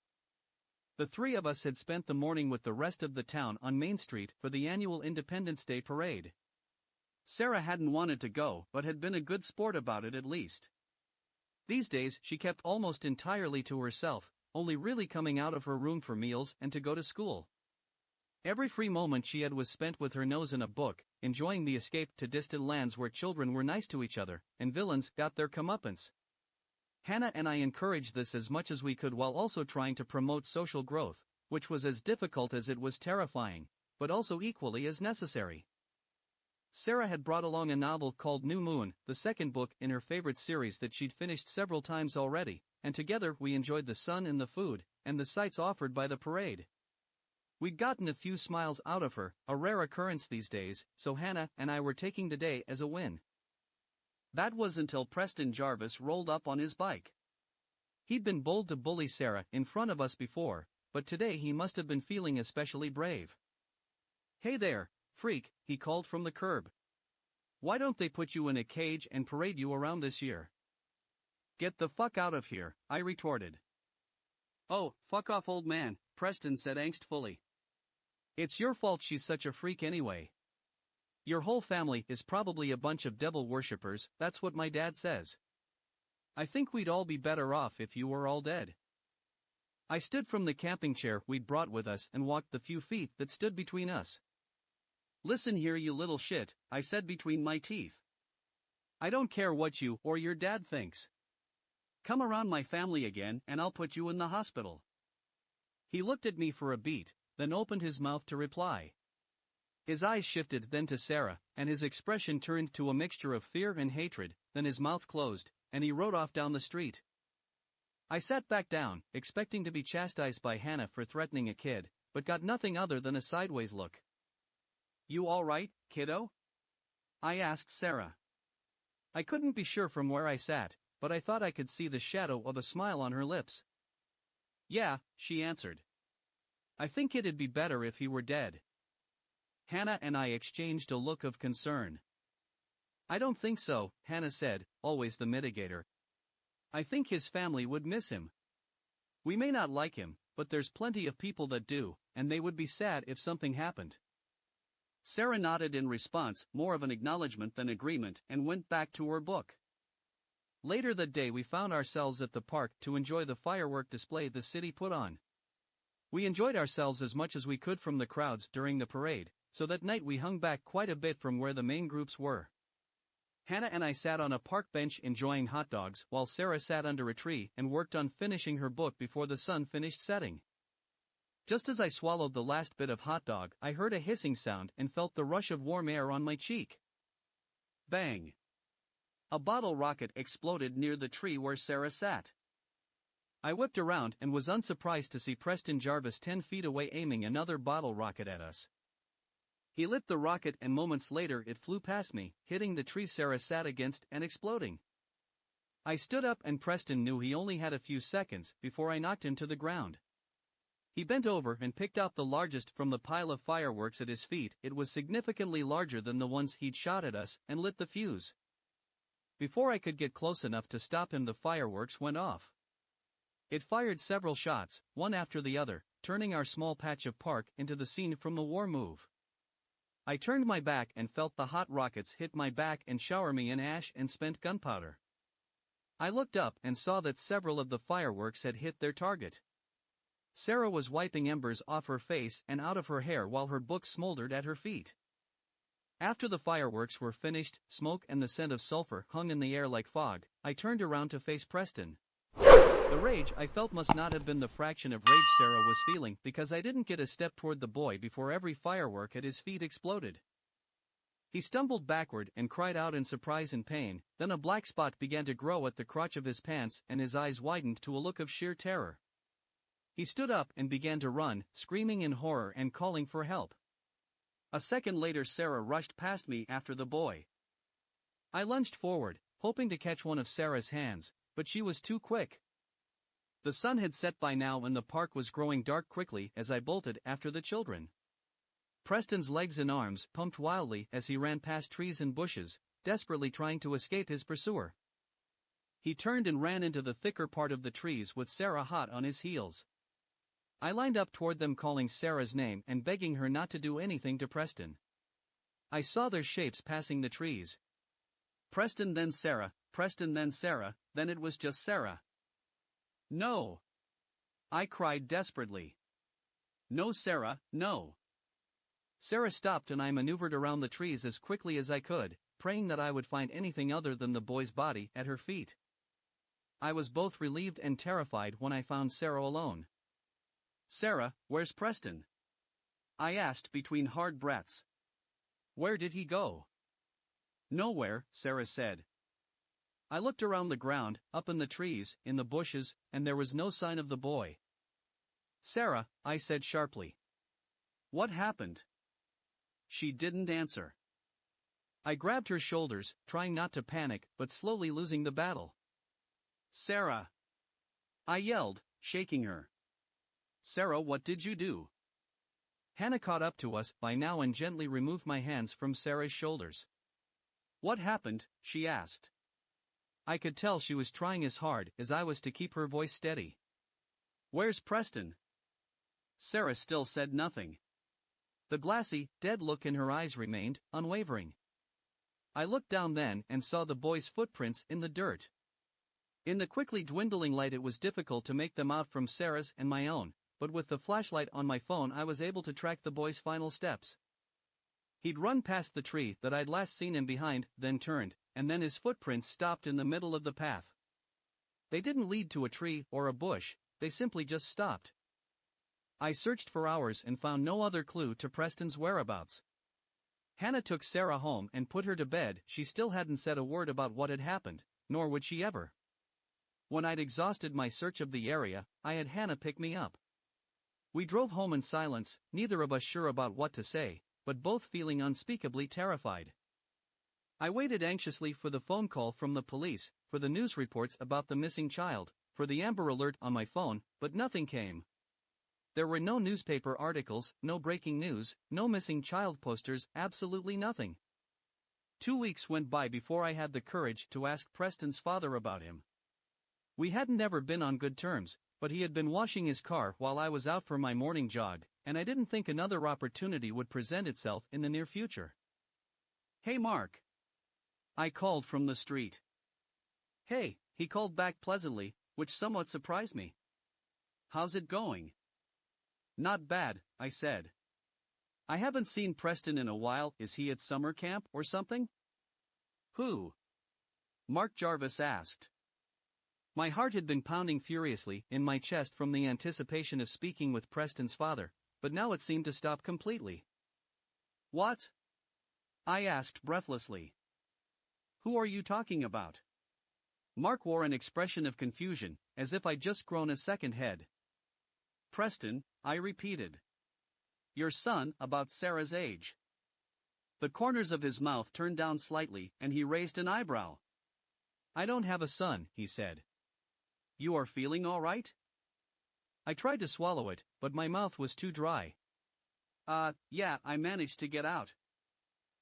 The 3 of us had spent the morning with the rest of the town on Main Street for the annual Independence Day parade. Sarah hadn't wanted to go, but had been a good sport about it at least. These days she kept almost entirely to herself, only really coming out of her room for meals and to go to school. Every free moment she had was spent with her nose in a book, enjoying the escape to distant lands where children were nice to each other, and villains got their comeuppance. Hannah and I encouraged this as much as we could while also trying to promote social growth, which was as difficult as it was terrifying, but also equally as necessary. Sarah had brought along a novel called New Moon, the second book in her favorite series that she'd finished several times already, and together we enjoyed the sun and the food, and the sights offered by the parade. We'd gotten a few smiles out of her, a rare occurrence these days, so Hannah and I were taking the day as a win. That was until Preston Jarvis rolled up on his bike. He'd been bold to bully Sarah in front of us before, but today he must have been feeling especially brave. "Hey there, Freak, he called from the curb. Why don't they put you in a cage and parade you around this year? Get the fuck out of here, I retorted. Oh, fuck off, old man, Preston said angstfully. It's your fault she's such a freak anyway. Your whole family is probably a bunch of devil worshippers, that's what my dad says. I think we'd all be better off if you were all dead. I stood from the camping chair we'd brought with us and walked the few feet that stood between us. Listen here, you little shit, I said between my teeth. I don't care what you or your dad thinks. Come around my family again and I'll put you in the hospital. He looked at me for a beat, then opened his mouth to reply. His eyes shifted then to Sarah, and his expression turned to a mixture of fear and hatred, then his mouth closed, and he rode off down the street. I sat back down, expecting to be chastised by Hannah for threatening a kid, but got nothing other than a sideways look. You all right, kiddo? I asked Sarah. I couldn't be sure from where I sat, but I thought I could see the shadow of a smile on her lips. Yeah, she answered. I think it'd be better if he were dead. Hannah and I exchanged a look of concern. I don't think so, Hannah said, always the mitigator. I think his family would miss him. We may not like him, but there's plenty of people that do, and they would be sad if something happened. Sarah nodded in response, more of an acknowledgement than agreement, and went back to her book. Later that day we found ourselves at the park to enjoy the firework display the city put on. We enjoyed ourselves as much as we could from the crowds during the parade, so that night we hung back quite a bit from where the main groups were. Hannah and I sat on a park bench enjoying hot dogs while Sarah sat under a tree and worked on finishing her book before the sun finished setting. Just as I swallowed the last bit of hot dog, I heard a hissing sound and felt the rush of warm air on my cheek. Bang! A bottle rocket exploded near the tree where Sarah sat. I whipped around and was unsurprised to see Preston Jarvis 10 feet away aiming another bottle rocket at us. He lit the rocket and moments later it flew past me, hitting the tree Sarah sat against and exploding. I stood up and Preston knew he only had a few seconds before I knocked him to the ground. He bent over and picked out the largest from the pile of fireworks at his feet. It was significantly larger than the ones he'd shot at us, and lit the fuse. Before I could get close enough to stop him, the fireworks went off. It fired several shots, one after the other, turning our small patch of park into the scene from the war move. I turned my back and felt the hot rockets hit my back and shower me in ash and spent gunpowder. I looked up and saw that several of the fireworks had hit their target. Sarah was wiping embers off her face and out of her hair while her book smoldered at her feet. After the fireworks were finished, smoke and the scent of sulfur hung in the air like fog. I turned around to face Preston. The rage I felt must not have been the fraction of rage Sarah was feeling, because I didn't get a step toward the boy before every firework at his feet exploded. He stumbled backward and cried out in surprise and pain, then a black spot began to grow at the crotch of his pants and his eyes widened to a look of sheer terror. He stood up and began to run, screaming in horror and calling for help. A second later Sarah rushed past me after the boy. I lunged forward, hoping to catch one of Sarah's hands, but she was too quick. The sun had set by now and the park was growing dark quickly as I bolted after the children. Preston's legs and arms pumped wildly as he ran past trees and bushes, desperately trying to escape his pursuer. He turned and ran into the thicker part of the trees with Sarah hot on his heels. I lined up toward them calling Sarah's name and begging her not to do anything to Preston. I saw their shapes passing the trees. Preston then Sarah, then it was just Sarah. No! I cried desperately. No, Sarah, no! Sarah stopped and I maneuvered around the trees as quickly as I could, praying that I would find anything other than the boy's body at her feet. I was both relieved and terrified when I found Sarah alone. Sarah, where's Preston? I asked between hard breaths. Where did he go? Nowhere, Sarah said. I looked around the ground, up in the trees, in the bushes, and there was no sign of the boy. Sarah, I said sharply. What happened? She didn't answer. I grabbed her shoulders, trying not to panic, but slowly losing the battle. Sarah! I yelled, shaking her. Sarah, what did you do? Hannah caught up to us by now and gently removed my hands from Sarah's shoulders. "What happened?" she asked. I could tell she was trying as hard as I was to keep her voice steady. "Where's Preston?" Sarah still said nothing. The glassy, dead look in her eyes remained unwavering. I looked down then and saw the boy's footprints in the dirt. In the quickly dwindling light it was difficult to make them out from Sarah's and my own, but with the flashlight on my phone I was able to track the boy's final steps. He'd run past the tree that I'd last seen him behind, then turned, and then his footprints stopped in the middle of the path. They didn't lead to a tree or a bush, they simply just stopped. I searched for hours and found no other clue to Preston's whereabouts. Hannah took Sarah home and put her to bed. She still hadn't said a word about what had happened, nor would she ever. When I'd exhausted my search of the area, I had Hannah pick me up. We drove home in silence, neither of us sure about what to say, but both feeling unspeakably terrified. I waited anxiously for the phone call from the police, for the news reports about the missing child, for the Amber Alert on my phone, but nothing came. There were no newspaper articles, no breaking news, no missing child posters, absolutely nothing. 2 weeks went by before I had the courage to ask Preston's father about him. We hadn't ever been on good terms, but he had been washing his car while I was out for my morning jog, and I didn't think another opportunity would present itself in the near future. "Hey Mark." I called from the street. "Hey," he called back pleasantly, which somewhat surprised me. "How's it going?" "Not bad," I said. "I haven't seen Preston in a while. Is he at summer camp or something?" "Who?" Mark Jarvis asked. My heart had been pounding furiously in my chest from the anticipation of speaking with Preston's father, but now it seemed to stop completely. "What?" I asked breathlessly. "Who are you talking about?" Mark wore an expression of confusion, as if I'd just grown a second head. "Preston," I repeated. "Your son, about Sarah's age." The corners of his mouth turned down slightly, and he raised an eyebrow. "I don't have a son," he said. "You are feeling all right?" I tried to swallow it, but my mouth was too dry. Yeah, I managed to get out.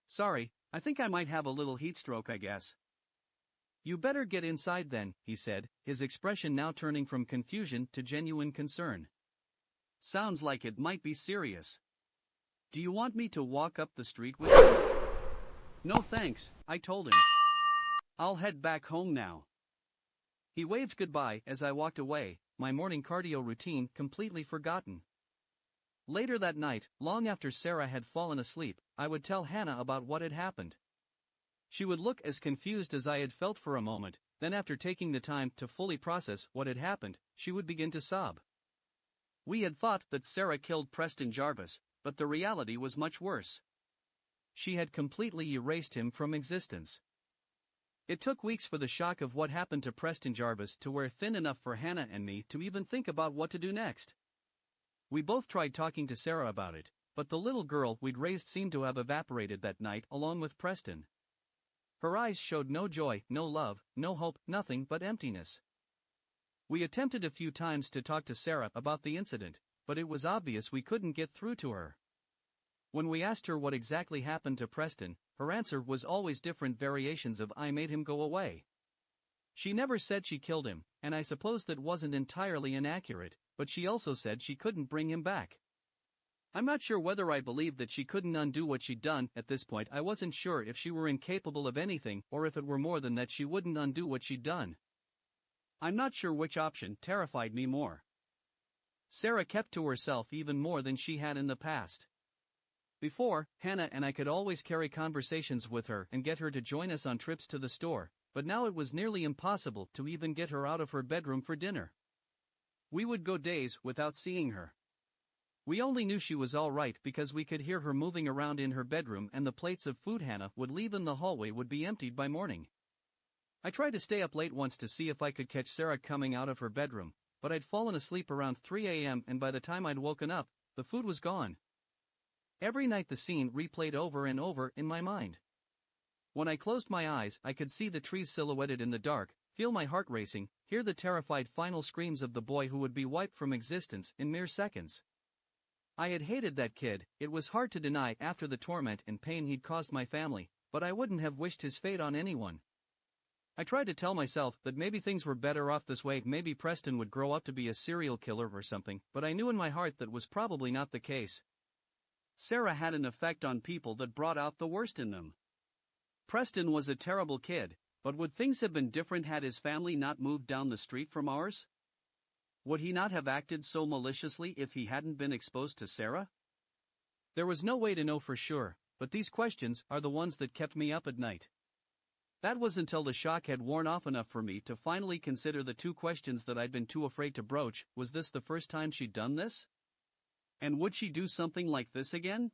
"Sorry, I think I might have a little heat stroke, I guess." "You better get inside then," he said, his expression now turning from confusion to genuine concern. "Sounds like it might be serious. Do you want me to walk up the street with you?" "No thanks," I told him. "I'll head back home now." He waved goodbye as I walked away, my morning cardio routine completely forgotten. Later that night, long after Sarah had fallen asleep, I would tell Hannah about what had happened. She would look as confused as I had felt for a moment, then after taking the time to fully process what had happened, she would begin to sob. We had thought that Sarah killed Preston Jarvis, but the reality was much worse. She had completely erased him from existence. It took weeks for the shock of what happened to Preston Jarvis to wear thin enough for Hannah and me to even think about what to do next. We both tried talking to Sarah about it, but the little girl we'd raised seemed to have evaporated that night along with Preston. Her eyes showed no joy, no love, no hope, nothing but emptiness. We attempted a few times to talk to Sarah about the incident, but it was obvious we couldn't get through to her. When we asked her what exactly happened to Preston, her answer was always different variations of "I made him go away." She never said she killed him, and I suppose that wasn't entirely inaccurate, but she also said she couldn't bring him back. I'm not sure whether I believed that she couldn't undo what she'd done. At this point I wasn't sure if she were incapable of anything or if it were more than that she wouldn't undo what she'd done. I'm not sure which option terrified me more. Sarah kept to herself even more than she had in the past. Before, Hannah and I could always carry conversations with her and get her to join us on trips to the store, but now it was nearly impossible to even get her out of her bedroom for dinner. We would go days without seeing her. We only knew she was all right because we could hear her moving around in her bedroom, and the plates of food Hannah would leave in the hallway would be emptied by morning. I tried to stay up late once to see if I could catch Sarah coming out of her bedroom, but I'd fallen asleep around 3 a.m. and by the time I'd woken up, the food was gone. Every night the scene replayed over and over in my mind. When I closed my eyes, I could see the trees silhouetted in the dark, feel my heart racing, hear the terrified final screams of the boy who would be wiped from existence in mere seconds. I had hated that kid. It was hard to deny after the torment and pain he'd caused my family, but I wouldn't have wished his fate on anyone. I tried to tell myself that maybe things were better off this way, maybe Preston would grow up to be a serial killer or something, but I knew in my heart that was probably not the case. Sarah had an effect on people that brought out the worst in them. Preston was a terrible kid, but would things have been different had his family not moved down the street from ours? Would he not have acted so maliciously if he hadn't been exposed to Sarah? There was no way to know for sure, but these questions are the ones that kept me up at night. That was until the shock had worn off enough for me to finally consider the two questions that I'd been too afraid to broach. Was this the first time she'd done this? And would she do something like this again?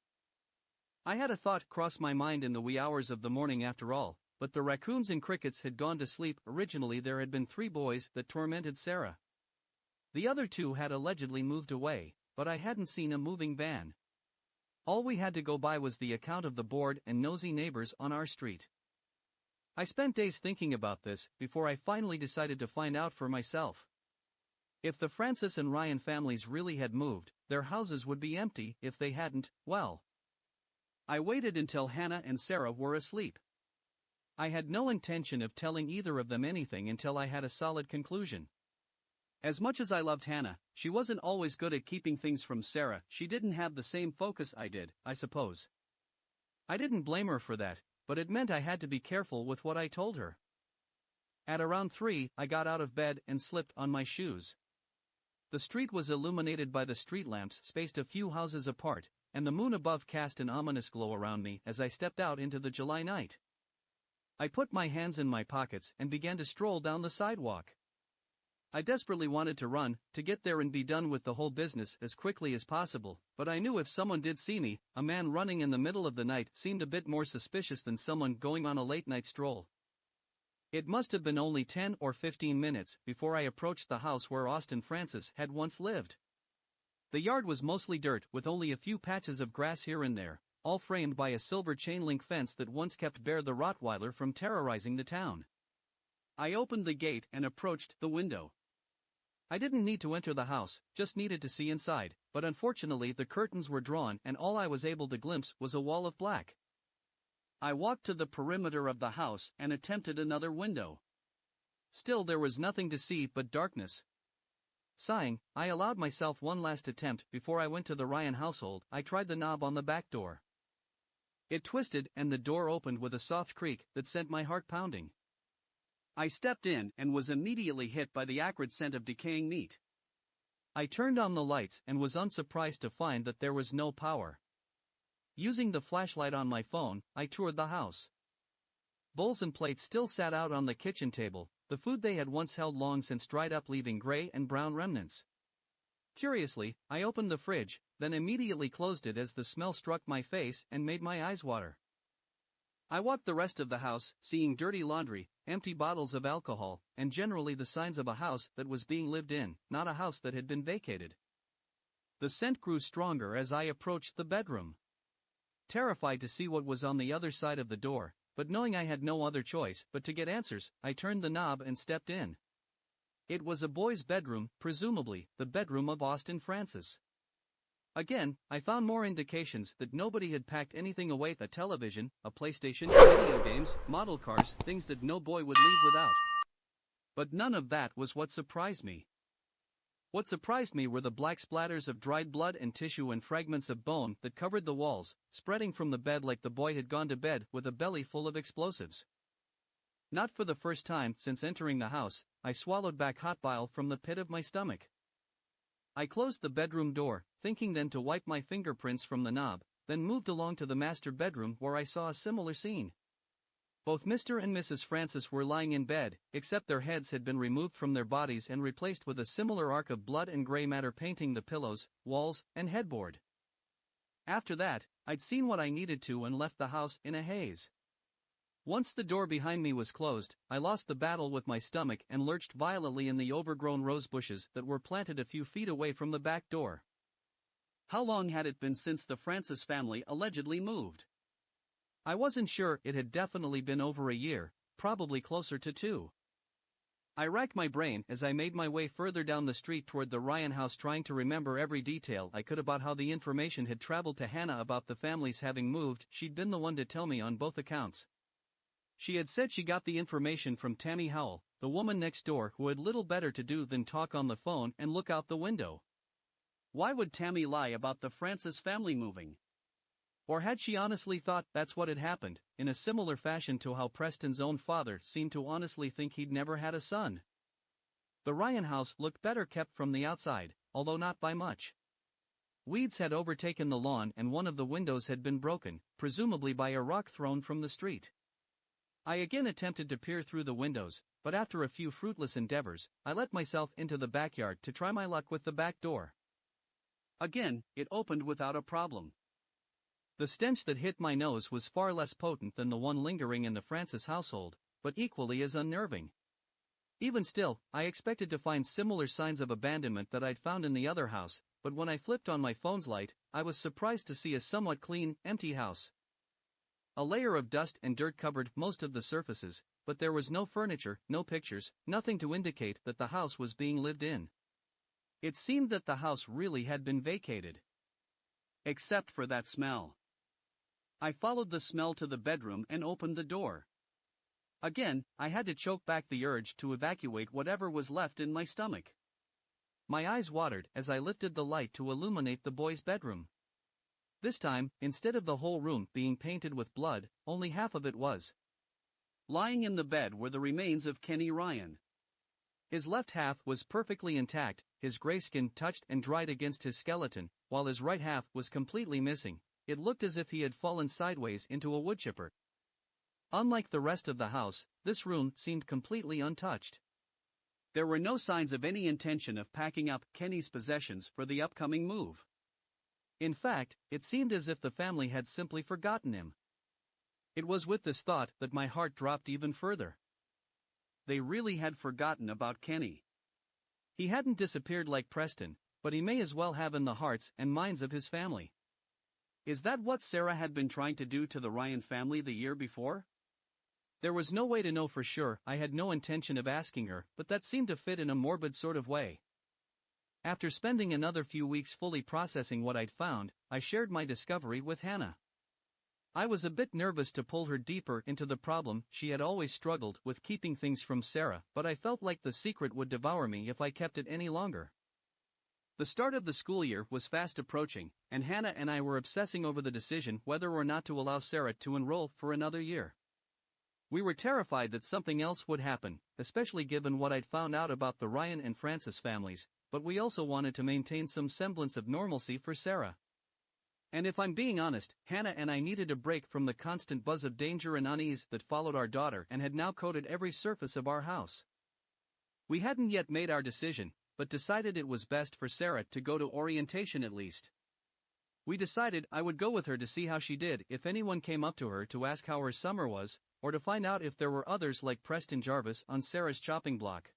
I had a thought cross my mind in the wee hours of the morning after all, but the raccoons and crickets had gone to sleep. Originally there had been 3 boys that tormented Sarah. The other 2 had allegedly moved away, but I hadn't seen a moving van. All we had to go by was the account of the bored and nosy neighbors on our street. I spent days thinking about this before I finally decided to find out for myself. If the Francis and Ryan families really had moved, their houses would be empty. If they hadn't, well. I waited until Hannah and Sarah were asleep. I had no intention of telling either of them anything until I had a solid conclusion. As much as I loved Hannah, she wasn't always good at keeping things from Sarah. She didn't have the same focus I did, I suppose. I didn't blame her for that, but it meant I had to be careful with what I told her. At around 3, I got out of bed and slipped on my shoes. The street was illuminated by the street lamps spaced a few houses apart, and the moon above cast an ominous glow around me as I stepped out into the July night. I put my hands in my pockets and began to stroll down the sidewalk. I desperately wanted to run, to get there and be done with the whole business as quickly as possible, but I knew if someone did see me, a man running in the middle of the night seemed a bit more suspicious than someone going on a late-night stroll. It must have been only 10 or 15 minutes before I approached the house where Austin Francis had once lived. The yard was mostly dirt with only a few patches of grass here and there, all framed by a silver chain-link fence that once kept Bear the Rottweiler from terrorizing the town. I opened the gate and approached the window. I didn't need to enter the house, just needed to see inside, but unfortunately the curtains were drawn and all I was able to glimpse was a wall of black. I walked to the perimeter of the house and attempted another window. Still there was nothing to see but darkness. Sighing, I allowed myself one last attempt before I went to the Ryan household. I tried the knob on the back door. It twisted and the door opened with a soft creak that sent my heart pounding. I stepped in and was immediately hit by the acrid scent of decaying meat. I turned on the lights and was unsurprised to find that there was no power. Using the flashlight on my phone, I toured the house. Bowls and plates still sat out on the kitchen table, the food they had once held long since dried up, leaving gray and brown remnants. Curiously, I opened the fridge, then immediately closed it as the smell struck my face and made my eyes water. I walked the rest of the house, seeing dirty laundry, empty bottles of alcohol, and generally the signs of a house that was being lived in, not a house that had been vacated. The scent grew stronger as I approached the bedroom. Terrified to see what was on the other side of the door, but knowing I had no other choice but to get answers, I turned the knob and stepped in. It was a boy's bedroom, presumably the bedroom of Austin Francis. Again, I found more indications that nobody had packed anything away: a television, a PlayStation, video games, model cars, things that no boy would leave without. But none of that was what surprised me. What surprised me were the black splatters of dried blood and tissue and fragments of bone that covered the walls, spreading from the bed like the boy had gone to bed with a belly full of explosives. Not for the first time since entering the house, I swallowed back hot bile from the pit of my stomach. I closed the bedroom door, thinking then to wipe my fingerprints from the knob, then moved along to the master bedroom where I saw a similar scene. Both Mr. and Mrs. Francis were lying in bed, except their heads had been removed from their bodies and replaced with a similar arc of blood and gray matter painting the pillows, walls, and headboard. After that, I'd seen what I needed to and left the house in a haze. Once the door behind me was closed, I lost the battle with my stomach and lurched violently in the overgrown rose bushes that were planted a few feet away from the back door. How long had it been since the Francis family allegedly moved? I wasn't sure. It had definitely been over a year, probably closer to 2. I racked my brain as I made my way further down the street toward the Ryan house, trying to remember every detail I could about how the information had traveled to Hannah about the families having moved. She'd been the one to tell me on both accounts. She had said she got the information from Tammy Howell, the woman next door who had little better to do than talk on the phone and look out the window. Why would Tammy lie about the Francis family moving? Or had she honestly thought that's what had happened, in a similar fashion to how Preston's own father seemed to honestly think he'd never had a son? The Ryan house looked better kept from the outside, although not by much. Weeds had overtaken the lawn and one of the windows had been broken, presumably by a rock thrown from the street. I again attempted to peer through the windows, but after a few fruitless endeavors, I let myself into the backyard to try my luck with the back door. Again, it opened without a problem. The stench that hit my nose was far less potent than the one lingering in the Francis household, but equally as unnerving. Even still, I expected to find similar signs of abandonment that I'd found in the other house, but when I flipped on my phone's light, I was surprised to see a somewhat clean, empty house. A layer of dust and dirt covered most of the surfaces, but there was no furniture, no pictures, nothing to indicate that the house was being lived in. It seemed that the house really had been vacated. Except for that smell. I followed the smell to the bedroom and opened the door. Again, I had to choke back the urge to evacuate whatever was left in my stomach. My eyes watered as I lifted the light to illuminate the boy's bedroom. This time, instead of the whole room being painted with blood, only half of it was. Lying in the bed were the remains of Kenny Ryan. His left half was perfectly intact, his gray skin touched and dried against his skeleton, while his right half was completely missing. It looked as if he had fallen sideways into a woodchipper. Unlike the rest of the house, this room seemed completely untouched. There were no signs of any intention of packing up Kenny's possessions for the upcoming move. In fact, it seemed as if the family had simply forgotten him. It was with this thought that my heart dropped even further. They really had forgotten about Kenny. He hadn't disappeared like Preston, but he may as well have in the hearts and minds of his family. Is that what Sarah had been trying to do to the Ryan family the year before? There was no way to know for sure. I had no intention of asking her, but that seemed to fit in a morbid sort of way. After spending another few weeks fully processing what I'd found, I shared my discovery with Hannah. I was a bit nervous to pull her deeper into the problem. She had always struggled with keeping things from Sarah, but I felt like the secret would devour me if I kept it any longer. The start of the school year was fast approaching, and Hannah and I were obsessing over the decision whether or not to allow Sarah to enroll for another year. We were terrified that something else would happen, especially given what I'd found out about the Ryan and Francis families, but we also wanted to maintain some semblance of normalcy for Sarah. And if I'm being honest, Hannah and I needed a break from the constant buzz of danger and unease that followed our daughter and had now coated every surface of our house. We hadn't yet made our decision, but decided it was best for Sarah to go to orientation at least. We decided I would go with her to see how she did if anyone came up to her to ask how her summer was, or to find out if there were others like Preston Jarvis on Sarah's chopping block.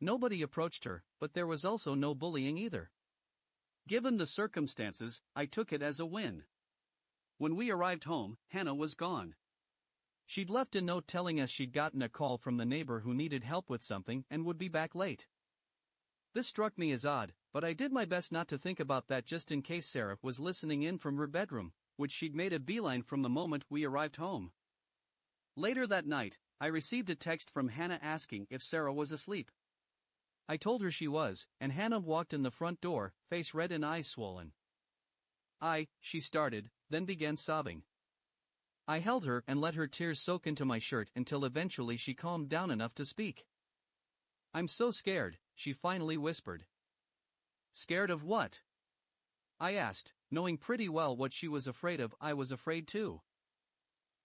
Nobody approached her, but there was also no bullying either. Given the circumstances, I took it as a win. When we arrived home, Hannah was gone. She'd left a note telling us she'd gotten a call from the neighbor who needed help with something and would be back late. This struck me as odd, but I did my best not to think about that just in case Sarah was listening in from her bedroom, which she'd made a beeline from the moment we arrived home. Later that night, I received a text from Hannah asking if Sarah was asleep. I told her she was, and Hannah walked in the front door, face red and eyes swollen. She started, then began sobbing. I held her and let her tears soak into my shirt until eventually she calmed down enough to speak. "I'm so scared," she finally whispered. "Scared of what?" I asked, knowing pretty well what she was afraid of. I was afraid too.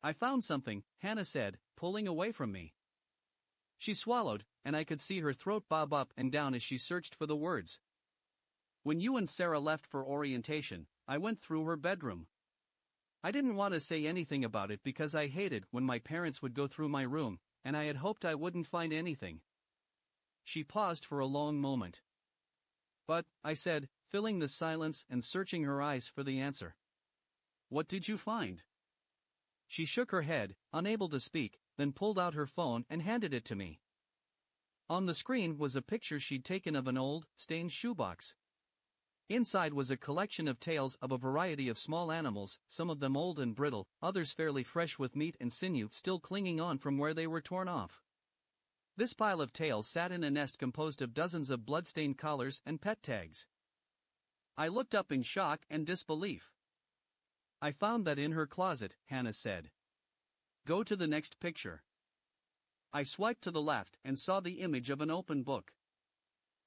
"I found something," Hannah said, pulling away from me. She swallowed, and I could see her throat bob up and down as she searched for the words. "When you and Sarah left for orientation, I went through her bedroom. I didn't want to say anything about it because I hated when my parents would go through my room, and I had hoped I wouldn't find anything." She paused for a long moment. "But," I said, filling the silence and searching her eyes for the answer. "What did you find?" She shook her head, unable to speak, then pulled out her phone and handed it to me. On the screen was a picture she'd taken of an old, stained shoebox. Inside was a collection of tails of a variety of small animals, some of them old and brittle, others fairly fresh with meat and sinew still clinging on from where they were torn off. This pile of tails sat in a nest composed of dozens of blood-stained collars and pet tags. I looked up in shock and disbelief. "I found that in her closet," Hannah said. "Go to the next picture." I swiped to the left and saw the image of an open book.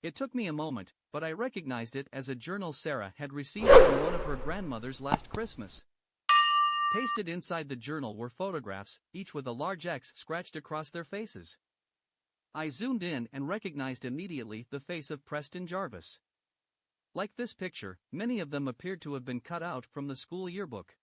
It took me a moment, but I recognized it as a journal Sarah had received from one of her grandmothers last Christmas. Pasted inside the journal were photographs, each with a large X scratched across their faces. I zoomed in and recognized immediately the face of Preston Jarvis. Like this picture, many of them appeared to have been cut out from the school yearbook.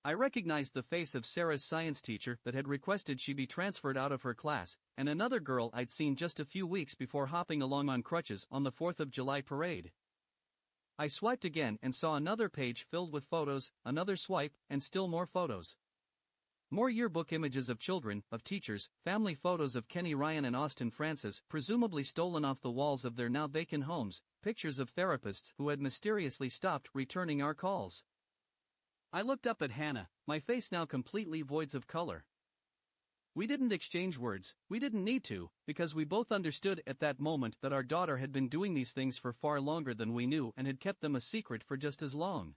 I recognized the face of Sarah's science teacher that had requested she be transferred out of her class, and another girl I'd seen just a few weeks before hopping along on crutches on the 4th of July parade. I swiped again and saw another page filled with photos, another swipe, and still more photos. More yearbook images of children, of teachers, family photos of Kenny Ryan and Austin Francis, presumably stolen off the walls of their now vacant homes, pictures of therapists who had mysteriously stopped returning our calls. I looked up at Hannah, my face now completely void of color. We didn't exchange words, we didn't need to, because we both understood at that moment that our daughter had been doing these things for far longer than we knew and had kept them a secret for just as long.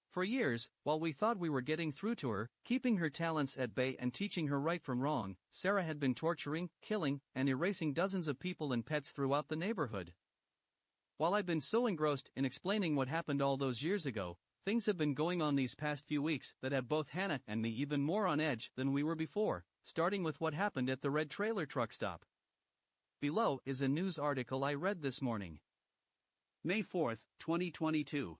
For years, while we thought we were getting through to her, keeping her talents at bay and teaching her right from wrong, Sarah had been torturing, killing, and erasing dozens of people and pets throughout the neighborhood. While I've been so engrossed in explaining what happened all those years ago, things have been going on these past few weeks that have both Hannah and me even more on edge than we were before, starting with what happened at the red trailer truck stop. Below is a news article I read this morning. May 4, 2022.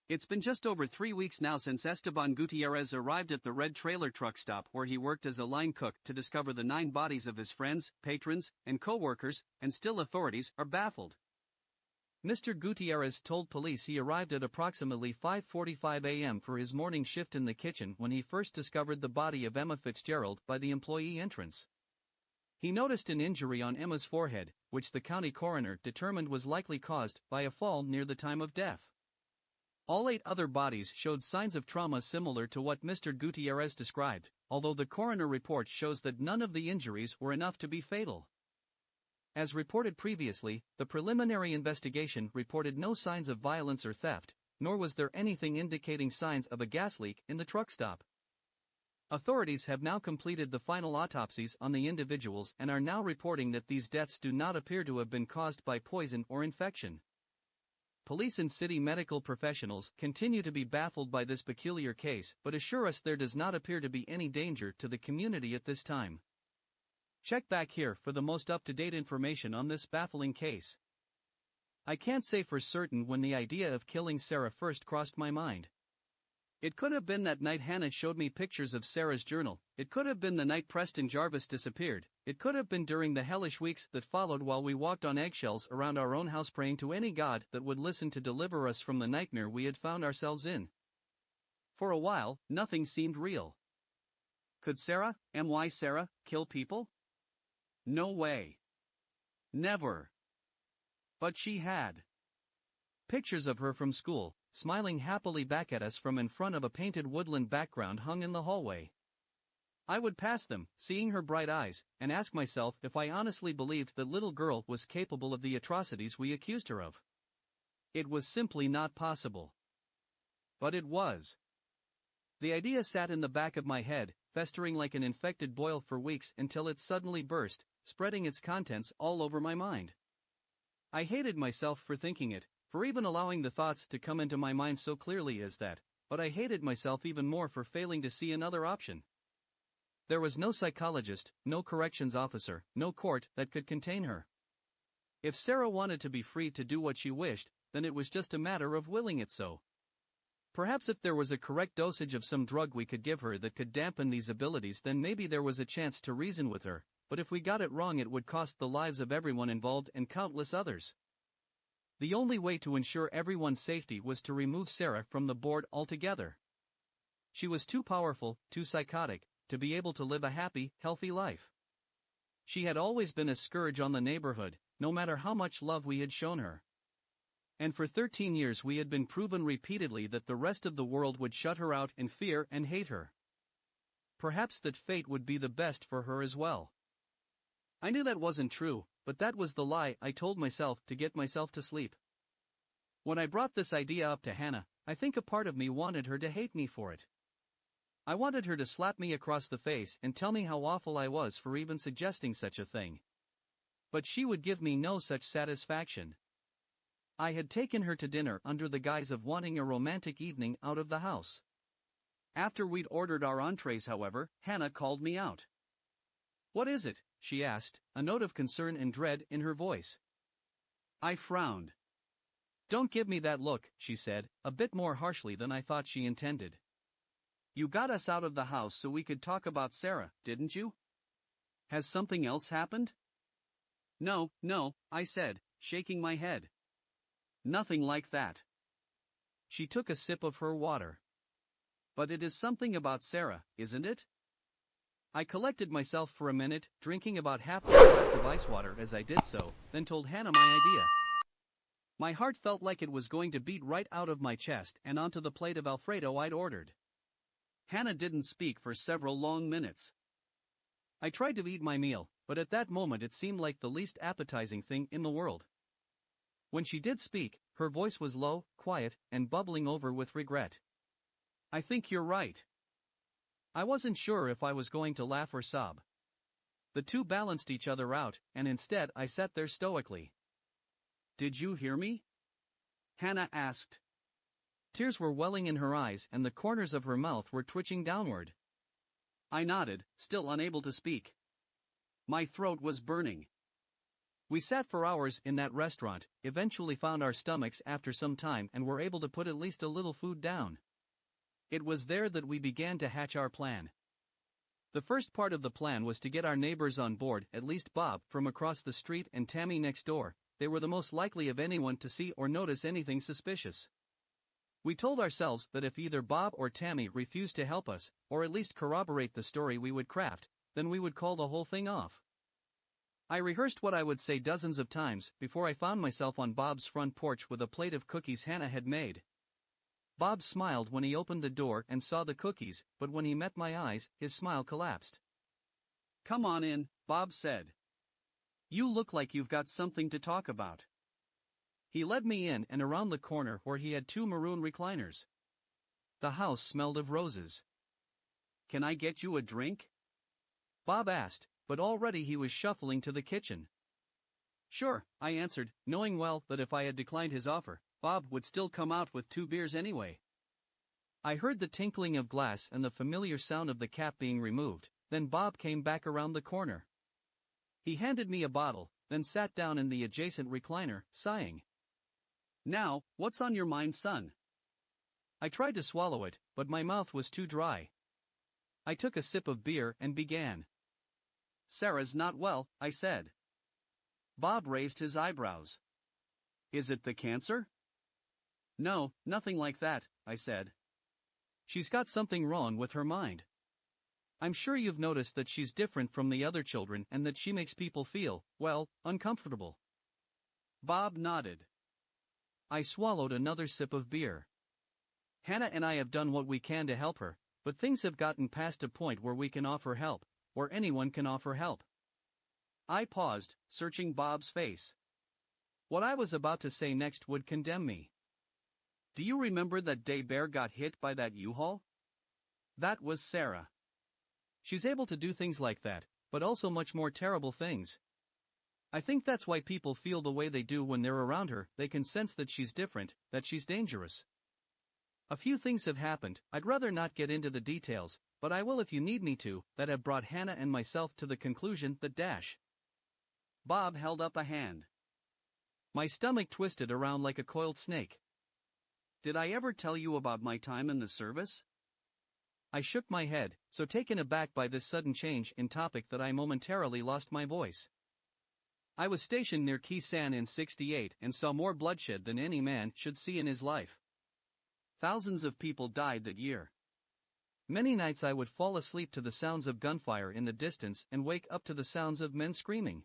It's been just over 3 weeks now since Esteban Gutierrez arrived at the red trailer truck stop where he worked as a line cook to discover the 9 bodies of his friends, patrons, and co-workers, and still authorities are baffled. Mr. Gutierrez told police he arrived at approximately 5:45 a.m. for his morning shift in the kitchen when he first discovered the body of Emma Fitzgerald by the employee entrance. He noticed an injury on Emma's forehead, which the county coroner determined was likely caused by a fall near the time of death. All 8 other bodies showed signs of trauma similar to what Mr. Gutierrez described, although the coroner report shows that none of the injuries were enough to be fatal. As reported previously, the preliminary investigation reported no signs of violence or theft, nor was there anything indicating signs of a gas leak in the truck stop. Authorities have now completed the final autopsies on the individuals and are now reporting that these deaths do not appear to have been caused by poison or infection. Police and city medical professionals continue to be baffled by this peculiar case but assure us there does not appear to be any danger to the community at this time. Check back here for the most up-to-date information on this baffling case. I can't say for certain when the idea of killing Sarah first crossed my mind. It could have been that night Hannah showed me pictures of Sarah's journal, it could have been the night Preston Jarvis disappeared, it could have been during the hellish weeks that followed while we walked on eggshells around our own house praying to any god that would listen to deliver us from the nightmare we had found ourselves in. For a while, nothing seemed real. Could Sarah, M.Y. Sarah, kill people? No way. Never. But she had. Pictures of her from school, smiling happily back at us from in front of a painted woodland background hung in the hallway. I would pass them, seeing her bright eyes, and ask myself if I honestly believed the little girl was capable of the atrocities we accused her of. It was simply not possible. But it was. The idea sat in the back of my head, festering like an infected boil for weeks until it suddenly burst, spreading its contents all over my mind. I hated myself for thinking it, for even allowing the thoughts to come into my mind so clearly as that, but I hated myself even more for failing to see another option. There was no psychologist, no corrections officer, no court that could contain her. If Sarah wanted to be free to do what she wished, then it was just a matter of willing it so. Perhaps if there was a correct dosage of some drug we could give her that could dampen these abilities, then maybe there was a chance to reason with her, but if we got it wrong it would cost the lives of everyone involved and countless others. The only way to ensure everyone's safety was to remove Sarah from the board altogether. She was too powerful, too psychotic, to be able to live a happy, healthy life. She had always been a scourge on the neighborhood, no matter how much love we had shown her. And for 13 years we had been proven repeatedly that the rest of the world would shut her out in fear and hate her. Perhaps that fate would be the best for her as well. I knew that wasn't true, but that was the lie I told myself to get myself to sleep. When I brought this idea up to Hannah, I think a part of me wanted her to hate me for it. I wanted her to slap me across the face and tell me how awful I was for even suggesting such a thing. But she would give me no such satisfaction. I had taken her to dinner under the guise of wanting a romantic evening out of the house. After we'd ordered our entrees, however, Hannah called me out. "What is it?" she asked, a note of concern and dread in her voice. I frowned. "Don't give me that look," she said, a bit more harshly than I thought she intended. "You got us out of the house so we could talk about Sarah, didn't you? Has something else happened?" No, I said, shaking my head. "Nothing like that." She took a sip of her water. "But it is something about Sarah, isn't it?" I collected myself for a minute, drinking about half a glass of ice water as I did so, then told Hannah my idea. My heart felt like it was going to beat right out of my chest and onto the plate of Alfredo I'd ordered. Hannah didn't speak for several long minutes. I tried to eat my meal, but at that moment it seemed like the least appetizing thing in the world. When she did speak, her voice was low, quiet, and bubbling over with regret. "I think you're right." I wasn't sure if I was going to laugh or sob. The two balanced each other out, and instead I sat there stoically. "Did you hear me?" Hannah asked. Tears were welling in her eyes and the corners of her mouth were twitching downward. I nodded, still unable to speak. My throat was burning. We sat for hours in that restaurant, eventually found our stomachs after some time and were able to put at least a little food down. It was there that we began to hatch our plan. The first part of the plan was to get our neighbors on board, at least Bob from across the street and Tammy next door. They were the most likely of anyone to see or notice anything suspicious. We told ourselves that if either Bob or Tammy refused to help us, or at least corroborate the story we would craft, then we would call the whole thing off. I rehearsed what I would say dozens of times before I found myself on Bob's front porch with a plate of cookies Hannah had made. Bob smiled when he opened the door and saw the cookies, but when he met my eyes, his smile collapsed. "Come on in," Bob said. "You look like you've got something to talk about." He led me in and around the corner where he had two maroon recliners. The house smelled of roses. "Can I get you a drink?" Bob asked, but already he was shuffling to the kitchen. "Sure," I answered, knowing well that if I had declined his offer, Bob would still come out with 2 beers anyway. I heard the tinkling of glass and the familiar sound of the cap being removed, then Bob came back around the corner. He handed me a bottle, then sat down in the adjacent recliner, sighing. "Now, what's on your mind, son?" I tried to swallow it, but my mouth was too dry. I took a sip of beer and began. "Sarah's not well," I said. Bob raised his eyebrows. "Is it the cancer?" "No, nothing like that," I said. "She's got something wrong with her mind. I'm sure you've noticed that she's different from the other children and that she makes people feel, well, uncomfortable." Bob nodded. I swallowed another sip of beer. "Hannah and I have done what we can to help her, but things have gotten past a point where we can offer help, where anyone can offer help." I paused, searching Bob's face. What I was about to say next would condemn me. "Do you remember that day Bear got hit by that U-Haul? That was Sarah. She's able to do things like that, but also much more terrible things. I think that's why people feel the way they do when they're around her. They can sense that she's different, that she's dangerous. A few things have happened, I'd rather not get into the details, but I will if you need me to, that have brought Hannah and myself to the conclusion that dash." Bob held up a hand. My stomach twisted around like a coiled snake. "Did I ever tell you about my time in the service?" I shook my head, so taken aback by this sudden change in topic that I momentarily lost my voice. "I was stationed near Khe Sanh in '68 and saw more bloodshed than any man should see in his life. Thousands of people died that year. Many nights I would fall asleep to the sounds of gunfire in the distance and wake up to the sounds of men screaming.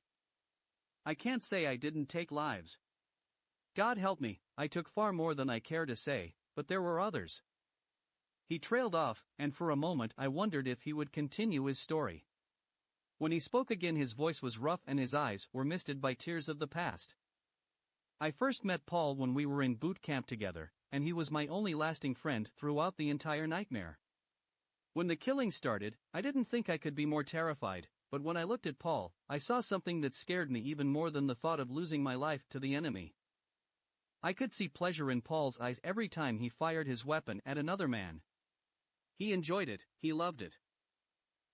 I can't say I didn't take lives. God help me, I took far more than I care to say, but there were others. He trailed off, and for a moment I wondered if he would continue his story. When he spoke again, his voice was rough and his eyes were misted by tears of the past. I first met Paul when we were in boot camp together, and he was my only lasting friend throughout the entire nightmare. When the killing started, I didn't think I could be more terrified, but when I looked at Paul, I saw something that scared me even more than the thought of losing my life to the enemy. I could see pleasure in Paul's eyes every time he fired his weapon at another man. He enjoyed it, he loved it.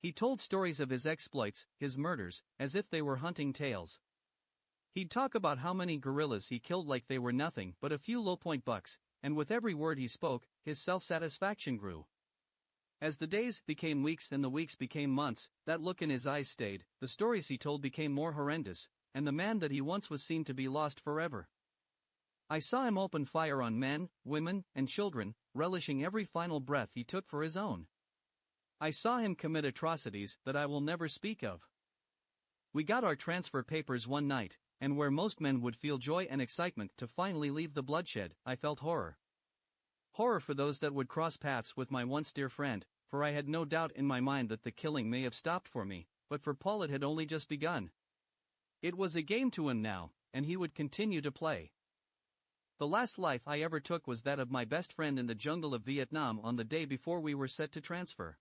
He told stories of his exploits, his murders, as if they were hunting tales. He'd talk about how many guerrillas he killed like they were nothing but a few low-point bucks, and with every word he spoke, his self-satisfaction grew. As the days became weeks and the weeks became months, that look in his eyes stayed, the stories he told became more horrendous, and the man that he once was seemed to be lost forever. I saw him open fire on men, women, and children, relishing every final breath he took for his own. I saw him commit atrocities that I will never speak of. We got our transfer papers one night, and where most men would feel joy and excitement to finally leave the bloodshed, I felt horror. Horror for those that would cross paths with my once dear friend, for I had no doubt in my mind that the killing may have stopped for me, but for Paul it had only just begun. It was a game to him now, and he would continue to play. The last life I ever took was that of my best friend in the jungle of Vietnam on the day before we were set to transfer.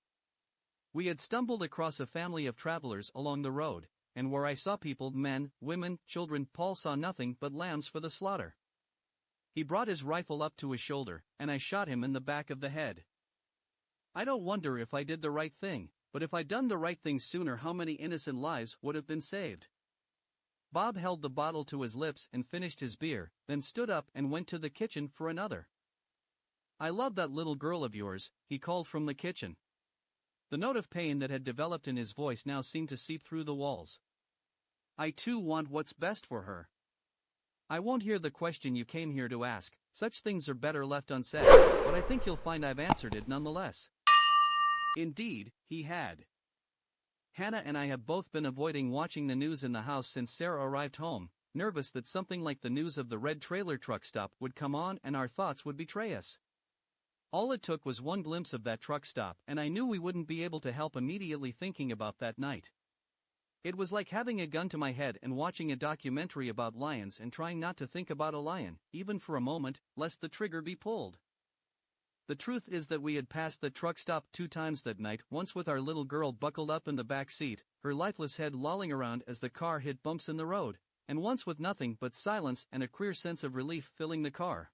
We had stumbled across a family of travelers along the road, and where I saw people, men, women, children, Paul saw nothing but lambs for the slaughter. He brought his rifle up to his shoulder, and I shot him in the back of the head. I don't wonder if I did the right thing, but if I'd done the right thing sooner, how many innocent lives would have been saved? Bob held the bottle to his lips and finished his beer, then stood up and went to the kitchen for another. "I love that little girl of yours," he called from the kitchen. The note of pain that had developed in his voice now seemed to seep through the walls. "I too want what's best for her. I won't hear the question you came here to ask, such things are better left unsaid, but I think you'll find I've answered it nonetheless." Indeed, he had. Hannah and I have both been avoiding watching the news in the house since Sarah arrived home, nervous that something like the news of the red trailer truck stop would come on and our thoughts would betray us. All it took was one glimpse of that truck stop and I knew we wouldn't be able to help immediately thinking about that night. It was like having a gun to my head and watching a documentary about lions and trying not to think about a lion, even for a moment, lest the trigger be pulled. The truth is that we had passed the truck stop 2 times that night, once with our little girl buckled up in the back seat, her lifeless head lolling around as the car hit bumps in the road, and once with nothing but silence and a queer sense of relief filling the car.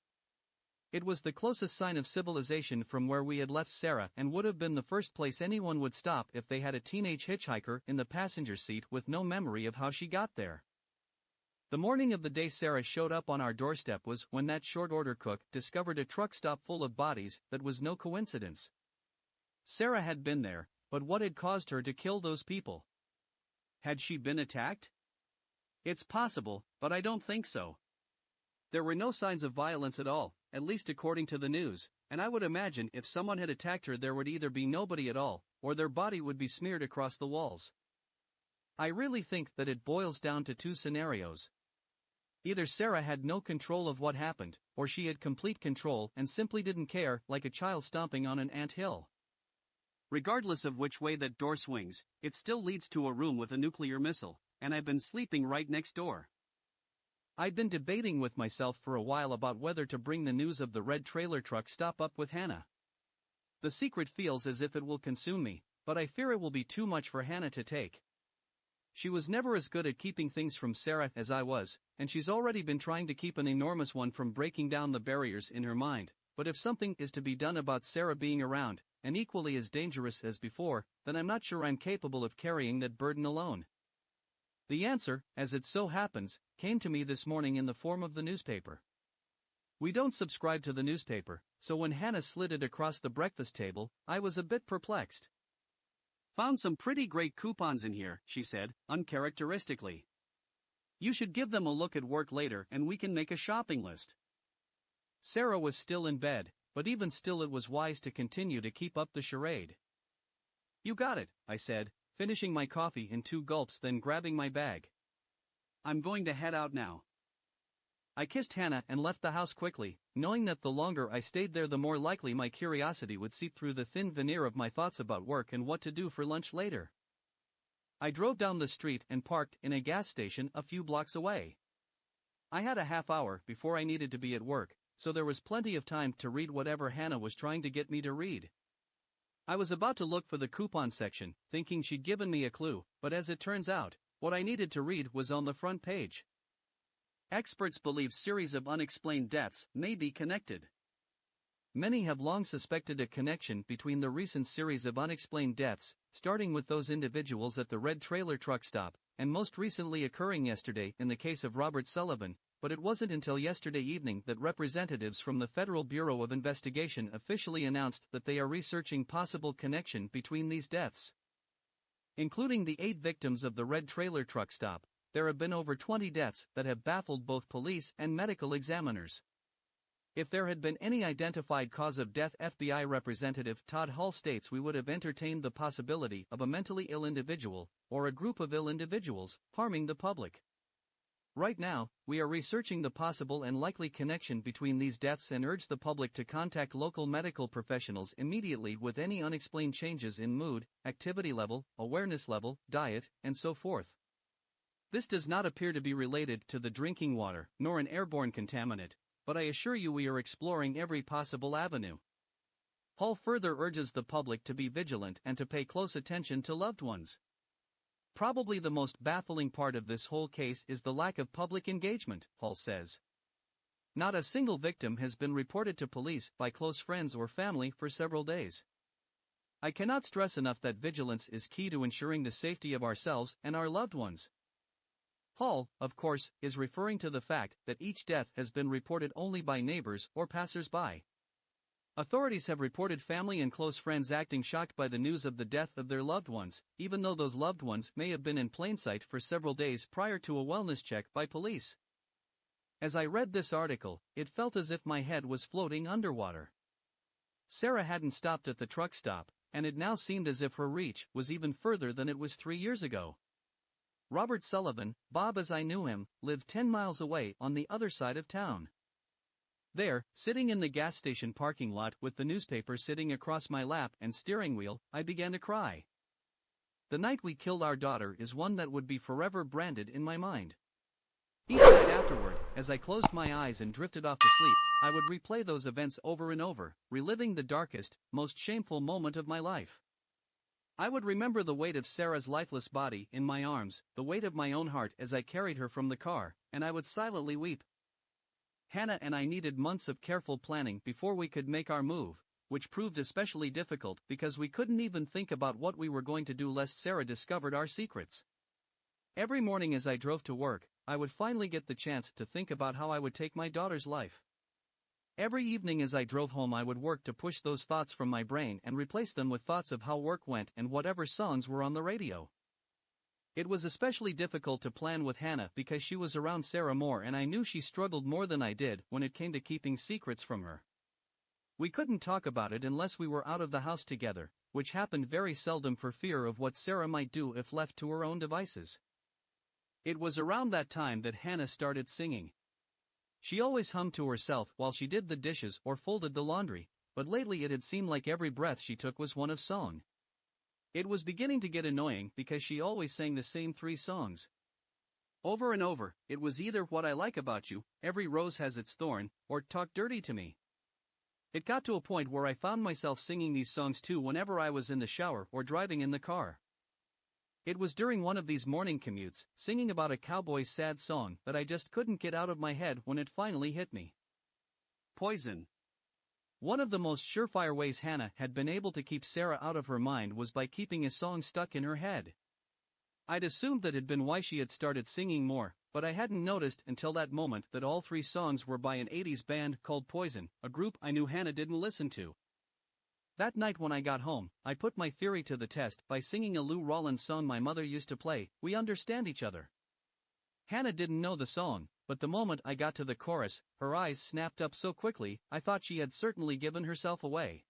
It was the closest sign of civilization from where we had left Sarah and would have been the first place anyone would stop if they had a teenage hitchhiker in the passenger seat with no memory of how she got there. The morning of the day Sarah showed up on our doorstep was when that short-order cook discovered a truck stop full of bodies. That was no coincidence. Sarah had been there, but what had caused her to kill those people? Had she been attacked? It's possible, but I don't think so. There were no signs of violence at all, at least according to the news, and I would imagine if someone had attacked her there would either be nobody at all, or their body would be smeared across the walls. I really think that it boils down to 2 scenarios. Either Sarah had no control of what happened, or she had complete control and simply didn't care, like a child stomping on an anthill. Regardless of which way that door swings, it still leads to a room with a nuclear missile, and I've been sleeping right next door. I'd been debating with myself for a while about whether to bring the news of the red trailer truck stop up with Hannah. The secret feels as if it will consume me, but I fear it will be too much for Hannah to take. She was never as good at keeping things from Sarah as I was, and she's already been trying to keep an enormous one from breaking down the barriers in her mind, but if something is to be done about Sarah being around, and equally as dangerous as before, then I'm not sure I'm capable of carrying that burden alone. The answer, as it so happens, came to me this morning in the form of the newspaper. We don't subscribe to the newspaper, so when Hannah slid it across the breakfast table, I was a bit perplexed. "Found some pretty great coupons in here," she said, uncharacteristically. "You should give them a look at work later and we can make a shopping list." Sarah was still in bed, but even still it was wise to continue to keep up the charade. "You got it," I said, finishing my coffee in 2 gulps, then grabbing my bag. "I'm going to head out now." I kissed Hannah and left the house quickly, knowing that the longer I stayed there the more likely my curiosity would seep through the thin veneer of my thoughts about work and what to do for lunch later. I drove down the street and parked in a gas station a few blocks away. I had a half hour before I needed to be at work, so there was plenty of time to read whatever Hannah was trying to get me to read. I was about to look for the coupon section, thinking she'd given me a clue, but as it turns out, what I needed to read was on the front page. Experts believe series of unexplained deaths may be connected. Many have long suspected a connection between the recent series of unexplained deaths, starting with those individuals at the red trailer truck stop, and most recently occurring yesterday in the case of Robert Sullivan, but it wasn't until yesterday evening that representatives from the Federal Bureau of Investigation officially announced that they are researching possible connection between these deaths. Including the 8 victims of the red trailer truck stop, there have been over 20 deaths that have baffled both police and medical examiners. If there had been any identified cause of death, FBI Representative Todd Hall states, we would have entertained the possibility of a mentally ill individual, or a group of ill individuals, harming the public. Right now, we are researching the possible and likely connection between these deaths and urge the public to contact local medical professionals immediately with any unexplained changes in mood, activity level, awareness level, diet, and so forth. This does not appear to be related to the drinking water, nor an airborne contaminant, but I assure you we are exploring every possible avenue. Hall further urges the public to be vigilant and to pay close attention to loved ones. Probably the most baffling part of this whole case is the lack of public engagement, Hall says. Not a single victim has been reported to police by close friends or family for several days. I cannot stress enough that vigilance is key to ensuring the safety of ourselves and our loved ones. Hall, of course, is referring to the fact that each death has been reported only by neighbors or passers-by. Authorities have reported family and close friends acting shocked by the news of the death of their loved ones, even though those loved ones may have been in plain sight for several days prior to a wellness check by police. As I read this article, it felt as if my head was floating underwater. Sarah hadn't stopped at the truck stop, and it now seemed as if her reach was even further than it was 3 years ago. Robert Sullivan, Bob as I knew him, lived 10 miles away on the other side of town. There, sitting in the gas station parking lot with the newspaper sitting across my lap and steering wheel, I began to cry. The night we killed our daughter is one that would be forever branded in my mind. Each night afterward, as I closed my eyes and drifted off to sleep, I would replay those events over and over, reliving the darkest, most shameful moment of my life. I would remember the weight of Sarah's lifeless body in my arms, the weight of my own heart as I carried her from the car, and I would silently weep. Hannah and I needed months of careful planning before we could make our move, which proved especially difficult because we couldn't even think about what we were going to do lest Sarah discovered our secrets. Every morning as I drove to work, I would finally get the chance to think about how I would take my daughter's life. Every evening as I drove home I would work to push those thoughts from my brain and replace them with thoughts of how work went and whatever songs were on the radio. It was especially difficult to plan with Hannah because she was around Sarah more and I knew she struggled more than I did when it came to keeping secrets from her. We couldn't talk about it unless we were out of the house together, which happened very seldom for fear of what Sarah might do if left to her own devices. It was around that time that Hannah started singing. She always hummed to herself while she did the dishes or folded the laundry, but lately it had seemed like every breath she took was one of song. It was beginning to get annoying because she always sang the same 3 songs. Over and over, it was either What I Like About You, Every Rose Has Its Thorn, or Talk Dirty to Me. It got to a point where I found myself singing these songs too whenever I was in the shower or driving in the car. It was during one of these morning commutes, singing about a cowboy's sad song, that I just couldn't get out of my head when it finally hit me. Poison. One of the most surefire ways Hannah had been able to keep Sarah out of her mind was by keeping a song stuck in her head. I'd assumed that had been why she had started singing more, but I hadn't noticed until that moment that all 3 songs were by an 80s band called Poison, a group I knew Hannah didn't listen to. That night when I got home, I put my theory to the test by singing a Lou Rawlins song my mother used to play, We Understand Each Other. Hannah didn't know the song, but the moment I got to the chorus, her eyes snapped up so quickly, I thought she had certainly given herself away.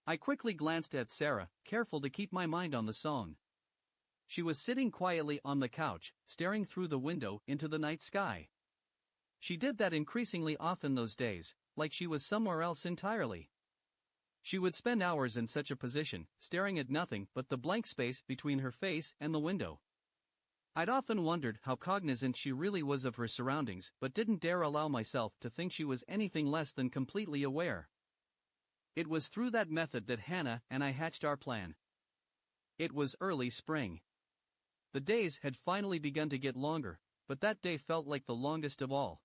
I quickly glanced at Sarah, careful to keep my mind on the song. She was sitting quietly on the couch, staring through the window into the night sky. She did that increasingly often those days, like she was somewhere else entirely. She would spend hours in such a position, staring at nothing but the blank space between her face and the window. I'd often wondered how cognizant she really was of her surroundings, but didn't dare allow myself to think she was anything less than completely aware. It was through that method that Hannah and I hatched our plan. It was early spring. The days had finally begun to get longer, but that day felt like the longest of all.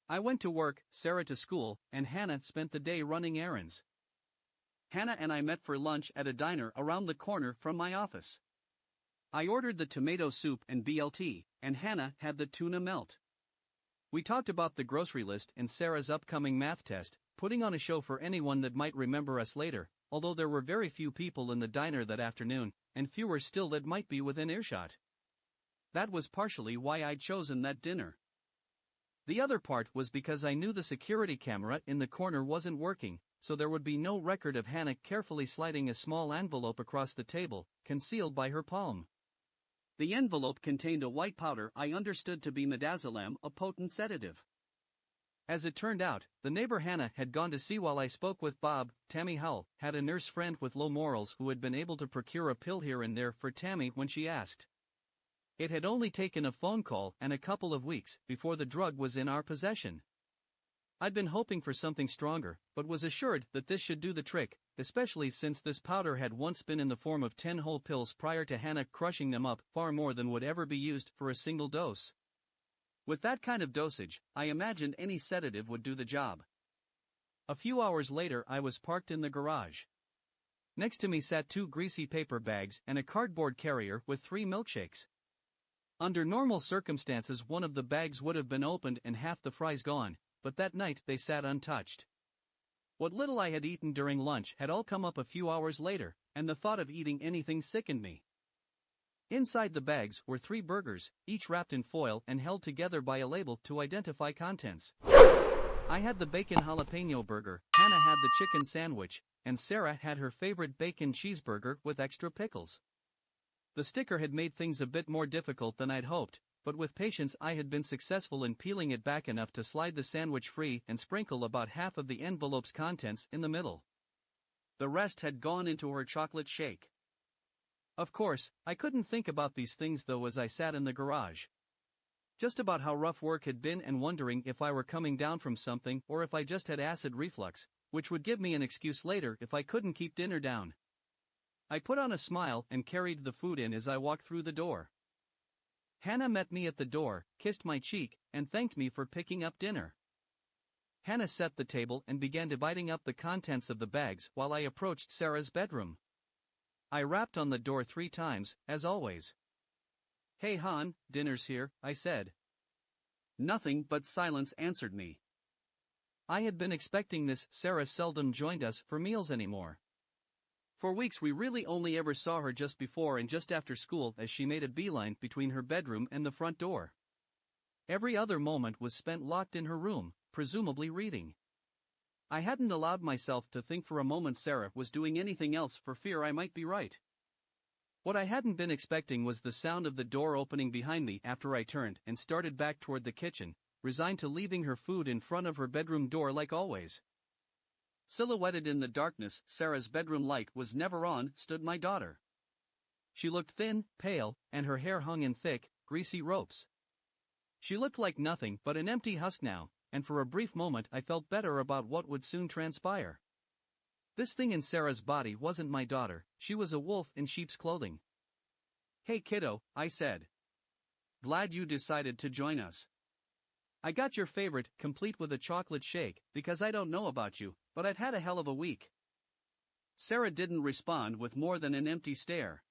I went to work, Sarah to school, and Hannah spent the day running errands. Hannah and I met for lunch at a diner around the corner from my office. I ordered the tomato soup and BLT, and Hannah had the tuna melt. We talked about the grocery list and Sarah's upcoming math test, putting on a show for anyone that might remember us later, although there were very few people in the diner that afternoon, and fewer still that might be within earshot. That was partially why I'd chosen that dinner. The other part was because I knew the security camera in the corner wasn't working, so there would be no record of Hannah carefully sliding a small envelope across the table, concealed by her palm. The envelope contained a white powder I understood to be midazolam, a potent sedative. As it turned out, the neighbor Hannah had gone to see while I spoke with Bob. Tammy Hull had a nurse friend with low morals who had been able to procure a pill here and there for Tammy when she asked. It had only taken a phone call and a couple of weeks before the drug was in our possession. I'd been hoping for something stronger, but was assured that this should do the trick, especially since this powder had once been in the form of 10 whole pills prior to Hannah crushing them up, far more than would ever be used for a single dose. With that kind of dosage, I imagined any sedative would do the job. A few hours later I was parked in the garage. Next to me sat 2 greasy paper bags and a cardboard carrier with 3 milkshakes. Under normal circumstances one of the bags would have been opened and half the fries gone, but that night they sat untouched. What little I had eaten during lunch had all come up a few hours later, and the thought of eating anything sickened me. Inside the bags were 3 burgers, each wrapped in foil and held together by a label to identify contents. I had the bacon jalapeno burger, Hannah had the chicken sandwich, and Sarah had her favorite bacon cheeseburger with extra pickles. The sticker had made things a bit more difficult than I'd hoped, but with patience I had been successful in peeling it back enough to slide the sandwich free and sprinkle about half of the envelope's contents in the middle. The rest had gone into her chocolate shake. Of course, I couldn't think about these things though as I sat in the garage. Just about how rough work had been and wondering if I were coming down from something or if I just had acid reflux, which would give me an excuse later if I couldn't keep dinner down. I put on a smile and carried the food in as I walked through the door. Hannah met me at the door, kissed my cheek, and thanked me for picking up dinner. Hannah set the table and began dividing up the contents of the bags while I approached Sarah's bedroom. I rapped on the door 3 times, as always. "Hey hon, dinner's here," I said. Nothing but silence answered me. I had been expecting this. Sarah seldom joined us for meals anymore. For weeks we really only ever saw her just before and just after school as she made a beeline between her bedroom and the front door. Every other moment was spent locked in her room, presumably reading. I hadn't allowed myself to think for a moment Sarah was doing anything else for fear I might be right. What I hadn't been expecting was the sound of the door opening behind me after I turned and started back toward the kitchen, resigned to leaving her food in front of her bedroom door like always. Silhouetted in the darkness, Sarah's bedroom light was never on, stood my daughter. She looked thin, pale, and her hair hung in thick, greasy ropes. She looked like nothing but an empty husk now, and for a brief moment I felt better about what would soon transpire. This thing in Sarah's body wasn't my daughter, she was a wolf in sheep's clothing. "Hey kiddo," I said. "Glad you decided to join us. I got your favorite, complete with a chocolate shake, because I don't know about you, but I've had a hell of a week." Sarah didn't respond with more than an empty stare.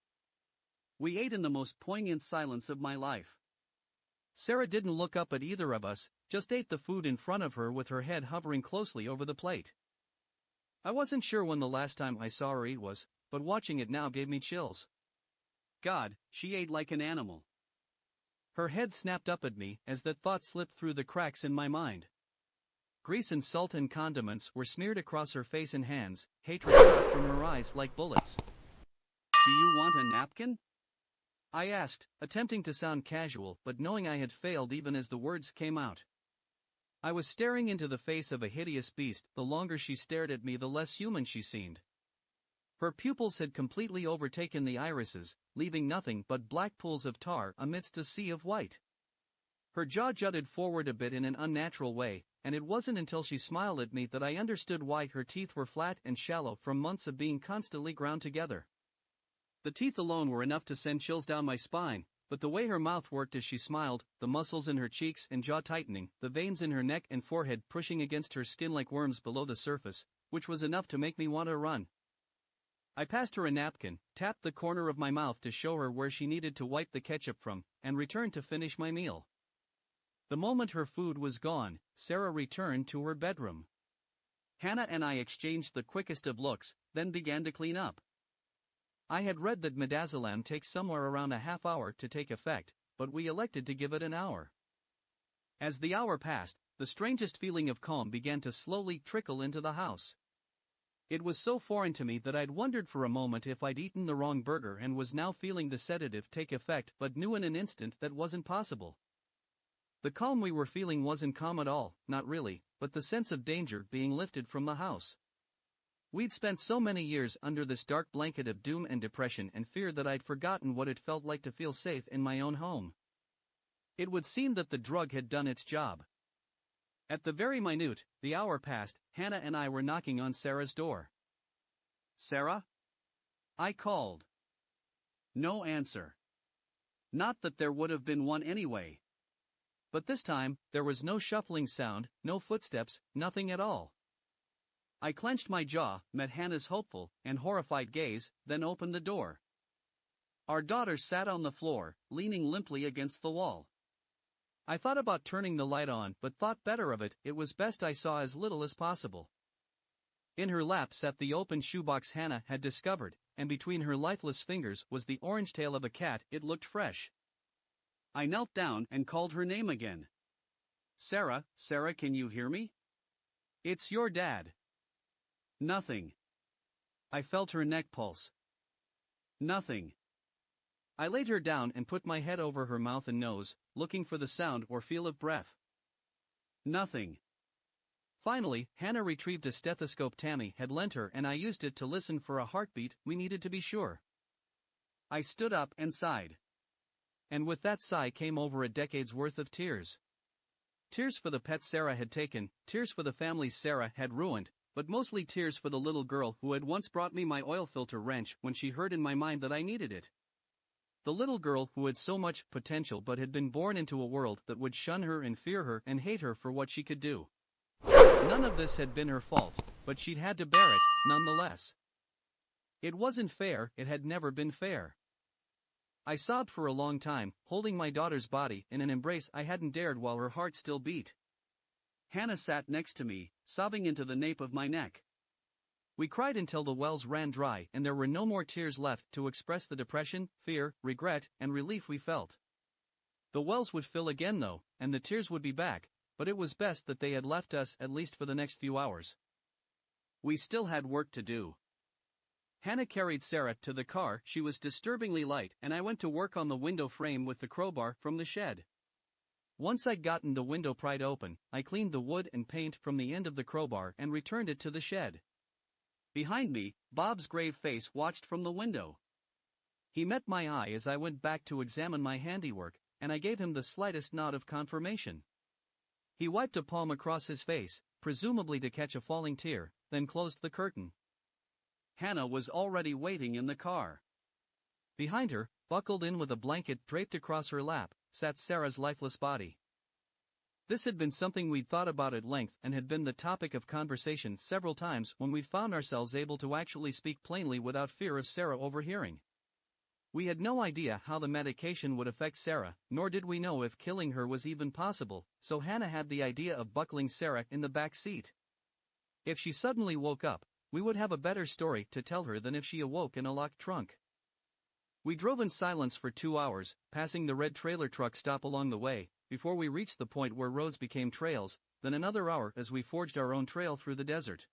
We ate in the most poignant silence of my life. Sarah didn't look up at either of us, just ate the food in front of her with her head hovering closely over the plate. I wasn't sure when the last time I saw her eat was, but watching it now gave me chills. God, she ate like an animal. Her head snapped up at me as that thought slipped through the cracks in my mind. Grease and salt and condiments were smeared across her face and hands, hatred shot from her eyes like bullets. "Do you want a napkin?" I asked, attempting to sound casual but knowing I had failed even as the words came out. I was staring into the face of a hideous beast. The longer she stared at me, the less human she seemed. Her pupils had completely overtaken the irises, leaving nothing but black pools of tar amidst a sea of white. Her jaw jutted forward a bit in an unnatural way, and it wasn't until she smiled at me that I understood why. Her teeth were flat and shallow from months of being constantly ground together. The teeth alone were enough to send chills down my spine, but the way her mouth worked as she smiled, the muscles in her cheeks and jaw tightening, the veins in her neck and forehead pushing against her skin like worms below the surface, which was enough to make me want to run. I passed her a napkin, tapped the corner of my mouth to show her where she needed to wipe the ketchup from, and returned to finish my meal. The moment her food was gone, Sarah returned to her bedroom. Hannah and I exchanged the quickest of looks, then began to clean up. I had read that midazolam takes somewhere around a half hour to take effect, but we elected to give it an hour. As the hour passed, the strangest feeling of calm began to slowly trickle into the house. It was so foreign to me that I'd wondered for a moment if I'd eaten the wrong burger and was now feeling the sedative take effect, but knew in an instant that wasn't possible. The calm we were feeling wasn't calm at all, not really, but the sense of danger being lifted from the house. We'd spent so many years under this dark blanket of doom and depression and fear that I'd forgotten what it felt like to feel safe in my own home. It would seem that the drug had done its job. At the very minute, the hour passed, Hannah and I were knocking on Sarah's door. "Sarah?" I called. No answer. Not that there would have been one anyway. But this time, there was no shuffling sound, no footsteps, nothing at all. I clenched my jaw, met Hannah's hopeful and horrified gaze, then opened the door. Our daughter sat on the floor, leaning limply against the wall. I thought about turning the light on but thought better of it. It was best I saw as little as possible. In her lap sat the open shoebox Hannah had discovered, and between her lifeless fingers was the orange tail of a cat. It looked fresh. I knelt down and called her name again. "Sarah, Sarah, can you hear me? It's your dad." Nothing. I felt her neck pulse. Nothing. I laid her down and put my head over her mouth and nose, looking for the sound or feel of breath. Nothing. Finally, Hannah retrieved a stethoscope Tammy had lent her and I used it to listen for a heartbeat. We needed to be sure. I stood up and sighed. And with that sigh came over a decade's worth of tears. Tears for the pets Sarah had taken, tears for the families Sarah had ruined, but mostly tears for the little girl who had once brought me my oil filter wrench when she heard in my mind that I needed it. The little girl who had so much potential but had been born into a world that would shun her and fear her and hate her for what she could do. None of this had been her fault, but she'd had to bear it, nonetheless. It wasn't fair, it had never been fair. I sobbed for a long time, holding my daughter's body in an embrace I hadn't dared while her heart still beat. Hannah sat next to me, sobbing into the nape of my neck. We cried until the wells ran dry and there were no more tears left to express the depression, fear, regret, and relief we felt. The wells would fill again though, and the tears would be back, but it was best that they had left us at least for the next few hours. We still had work to do. Hannah carried Sarah to the car. She was disturbingly light and I went to work on the window frame with the crowbar from the shed. Once I'd gotten the window pried open, I cleaned the wood and paint from the end of the crowbar and returned it to the shed. Behind me, Bob's grave face watched from the window. He met my eye as I went back to examine my handiwork, and I gave him the slightest nod of confirmation. He wiped a palm across his face, presumably to catch a falling tear, then closed the curtain. Hannah was already waiting in the car. Behind her, buckled in with a blanket draped across her lap, sat Sarah's lifeless body. This had been something we'd thought about at length and had been the topic of conversation several times when we found ourselves able to actually speak plainly without fear of Sarah overhearing. We had no idea how the medication would affect Sarah, nor did we know if killing her was even possible, so Hannah had the idea of buckling Sarah in the back seat. If she suddenly woke up, we would have a better story to tell her than if she awoke in a locked trunk. We drove in silence for 2 hours, passing the red trailer truck stop along the way, before we reached the point where roads became trails, then another hour as we forged our own trail through the desert.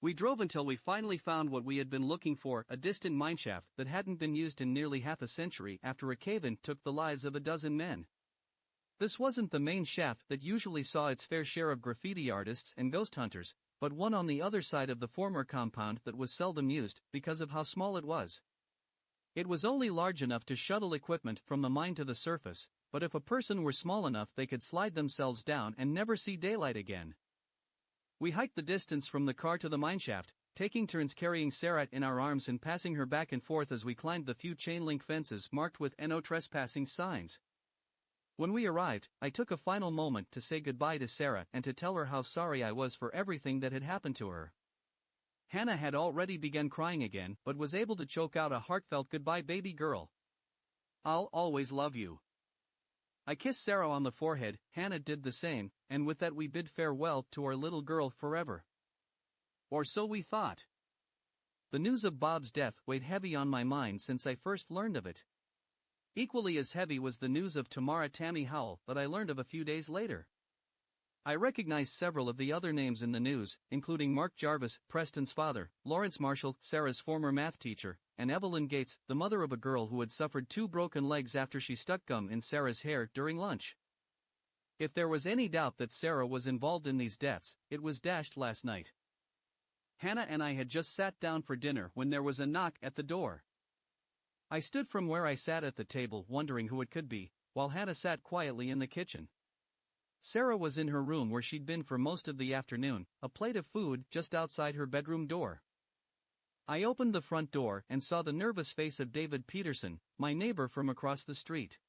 We drove until we finally found what we had been looking for, a distant mineshaft that hadn't been used in nearly half a century after a cave-in took the lives of a dozen men. This wasn't the main shaft that usually saw its fair share of graffiti artists and ghost hunters, but one on the other side of the former compound that was seldom used because of how small it was. It was only large enough to shuttle equipment from the mine to the surface, but if a person were small enough they could slide themselves down and never see daylight again. We hiked the distance from the car to the mineshaft, taking turns carrying Sarah in our arms and passing her back and forth as we climbed the few chain-link fences marked with "No trespassing" signs. When we arrived, I took a final moment to say goodbye to Sarah and to tell her how sorry I was for everything that had happened to her. Hannah had already begun crying again, but was able to choke out a heartfelt "Goodbye, baby girl. I'll always love you." I kissed Sarah on the forehead, Hannah did the same, and with that we bid farewell to our little girl forever. Or so we thought. The news of Bob's death weighed heavy on my mind since I first learned of it. Equally as heavy was the news of Tamara Tammy Howell that I learned of a few days later. I recognized several of the other names in the news, including Mark Jarvis, Preston's father, Lawrence Marshall, Sarah's former math teacher, and Evelyn Gates, the mother of a girl who had suffered 2 broken legs after she stuck gum in Sarah's hair during lunch. If there was any doubt that Sarah was involved in these deaths, it was dashed last night. Hannah and I had just sat down for dinner when there was a knock at the door. I stood from where I sat at the table wondering who it could be, while Hannah sat quietly in the kitchen. Sarah was in her room where she'd been for most of the afternoon, a plate of food just outside her bedroom door. I opened the front door and saw the nervous face of David Peterson, my neighbor from across the street.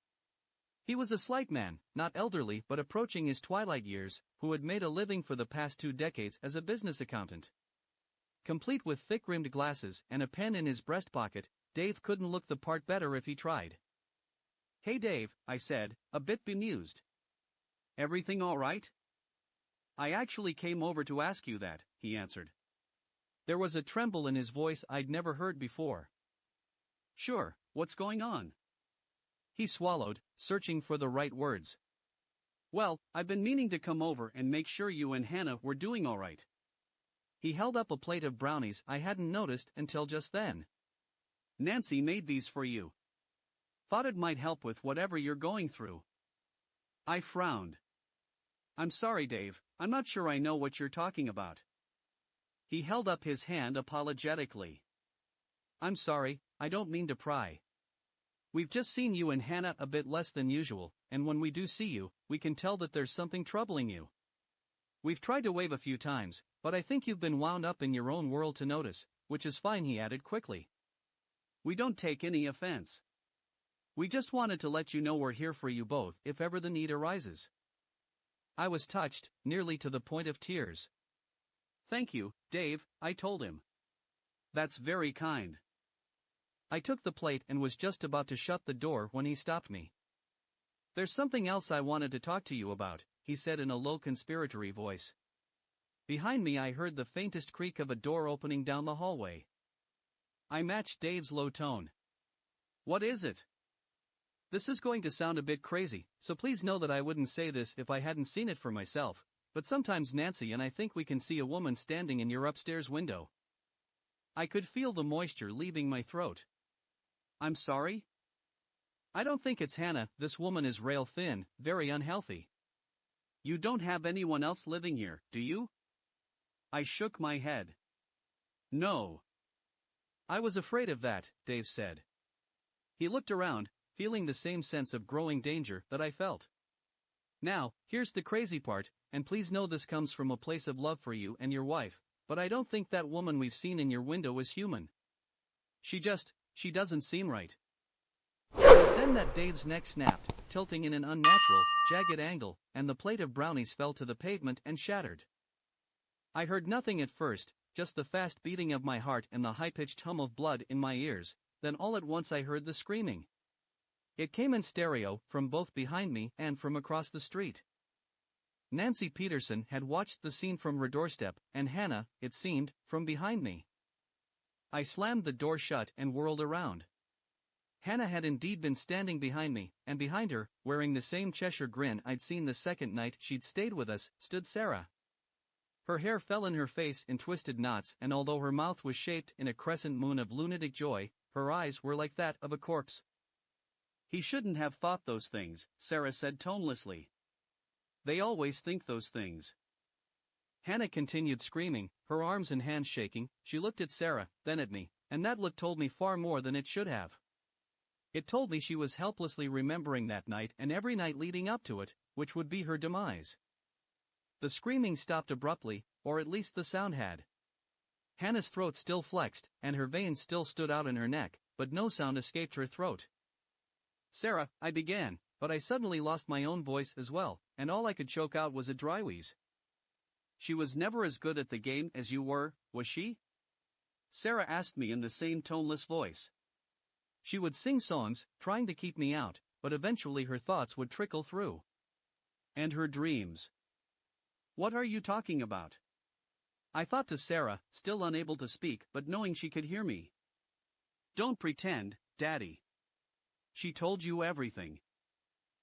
He was a slight man, not elderly but approaching his twilight years, who had made a living for the past 2 decades as a business accountant. Complete with thick-rimmed glasses and a pen in his breast pocket, Dave couldn't look the part better if he tried. "Hey Dave," I said, a bit bemused. "Everything all right?" "I actually came over to ask you that," he answered. There was a tremble in his voice I'd never heard before. "Sure, what's going on?" He swallowed, searching for the right words. "Well, I've been meaning to come over and make sure you and Hannah were doing all right." He held up a plate of brownies I hadn't noticed until just then. "Nancy made these for you. Thought it might help with whatever you're going through." I frowned. "I'm sorry, Dave, I'm not sure I know what you're talking about." He held up his hand apologetically. "I'm sorry, I don't mean to pry. We've just seen you and Hannah a bit less than usual, and when we do see you, we can tell that there's something troubling you. We've tried to wave a few times, but I think you've been wound up in your own world to notice, which is fine," he added quickly. "We don't take any offense. We just wanted to let you know we're here for you both if ever the need arises." I was touched, nearly to the point of tears. "Thank you, Dave," I told him. "That's very kind." I took the plate and was just about to shut the door when he stopped me. "There's something else I wanted to talk to you about," he said in a low conspiratory voice. Behind me I heard the faintest creak of a door opening down the hallway. I matched Dave's low tone. "What is it?" This is going to sound a bit crazy, so please know that I wouldn't say this if I hadn't seen it for myself, but sometimes Nancy and I think we can see a woman standing in your upstairs window. I could feel the moisture leaving my throat. "I'm sorry?" "I don't think it's Hannah, this woman is rail thin, very unhealthy." "You don't have anyone else living here, do you?" I shook my head. "No." "I was afraid of that," Dave said. He looked around, feeling the same sense of growing danger that I felt. "Now, here's the crazy part, and please know this comes from a place of love for you and your wife, but I don't think that woman we've seen in your window is human. She doesn't seem right." It was then that Dave's neck snapped, tilting in an unnatural, jagged angle, and the plate of brownies fell to the pavement and shattered. I heard nothing at first, just the fast beating of my heart and the high-pitched hum of blood in my ears, then all at once I heard the screaming. It came in stereo, from both behind me and from across the street. Nancy Peterson had watched the scene from her doorstep, and Hannah, it seemed, from behind me. I slammed the door shut and whirled around. Hannah had indeed been standing behind me, and behind her, wearing the same Cheshire grin I'd seen the second night she'd stayed with us, stood Sarah. Her hair fell in her face in twisted knots, and although her mouth was shaped in a crescent moon of lunatic joy, her eyes were like that of a corpse. "He shouldn't have thought those things," Sarah said tonelessly. "They always think those things." Hannah continued screaming, her arms and hands shaking. She looked at Sarah, then at me, and that look told me far more than it should have. It told me she was helplessly remembering that night and every night leading up to it, which would be her demise. The screaming stopped abruptly, or at least the sound had. Hannah's throat still flexed, and her veins still stood out in her neck, but no sound escaped her throat. "Sarah," I began, but I suddenly lost my own voice as well, and all I could choke out was a dry wheeze. "She was never as good at the game as you were, was she?" Sarah asked me in the same toneless voice. She would sing songs, trying to keep me out, but eventually her thoughts would trickle through. "And her dreams. What are you talking about?" I thought to Sarah, still unable to speak but knowing she could hear me. "Don't pretend, Daddy. She told you everything.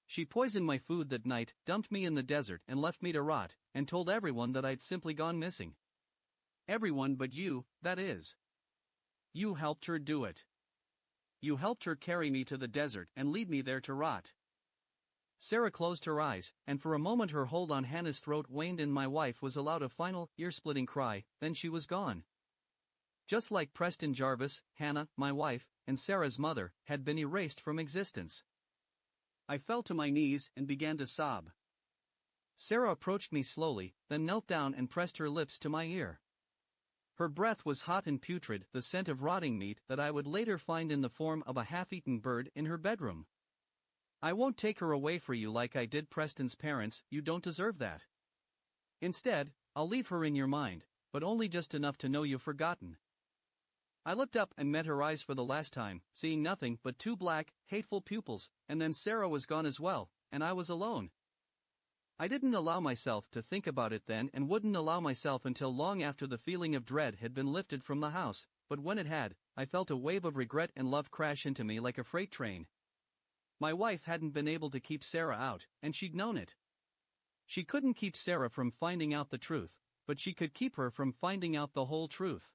She poisoned my food that night, dumped me in the desert and left me to rot, and told everyone that I'd simply gone missing." "Everyone but you, that is. You helped her do it. You helped her carry me to the desert and lead me there to rot." Sarah closed her eyes, and for a moment her hold on Hannah's throat waned and my wife was allowed a final, ear-splitting cry, then she was gone. Just like Preston Jarvis, Hannah, my wife, and Sarah's mother, had been erased from existence. I fell to my knees and began to sob. Sarah approached me slowly, then knelt down and pressed her lips to my ear. Her breath was hot and putrid, the scent of rotting meat that I would later find in the form of a half-eaten bird in her bedroom. "I won't take her away for you like I did Preston's parents, you don't deserve that. Instead, I'll leave her in your mind, but only just enough to know you've forgotten." I looked up and met her eyes for the last time, seeing nothing but two black, hateful pupils, and then Sarah was gone as well, and I was alone. I didn't allow myself to think about it then and wouldn't allow myself until long after the feeling of dread had been lifted from the house, but when it had, I felt a wave of regret and love crash into me like a freight train. My wife hadn't been able to keep Sarah out, and she'd known it. She couldn't keep Sarah from finding out the truth, but she could keep her from finding out the whole truth.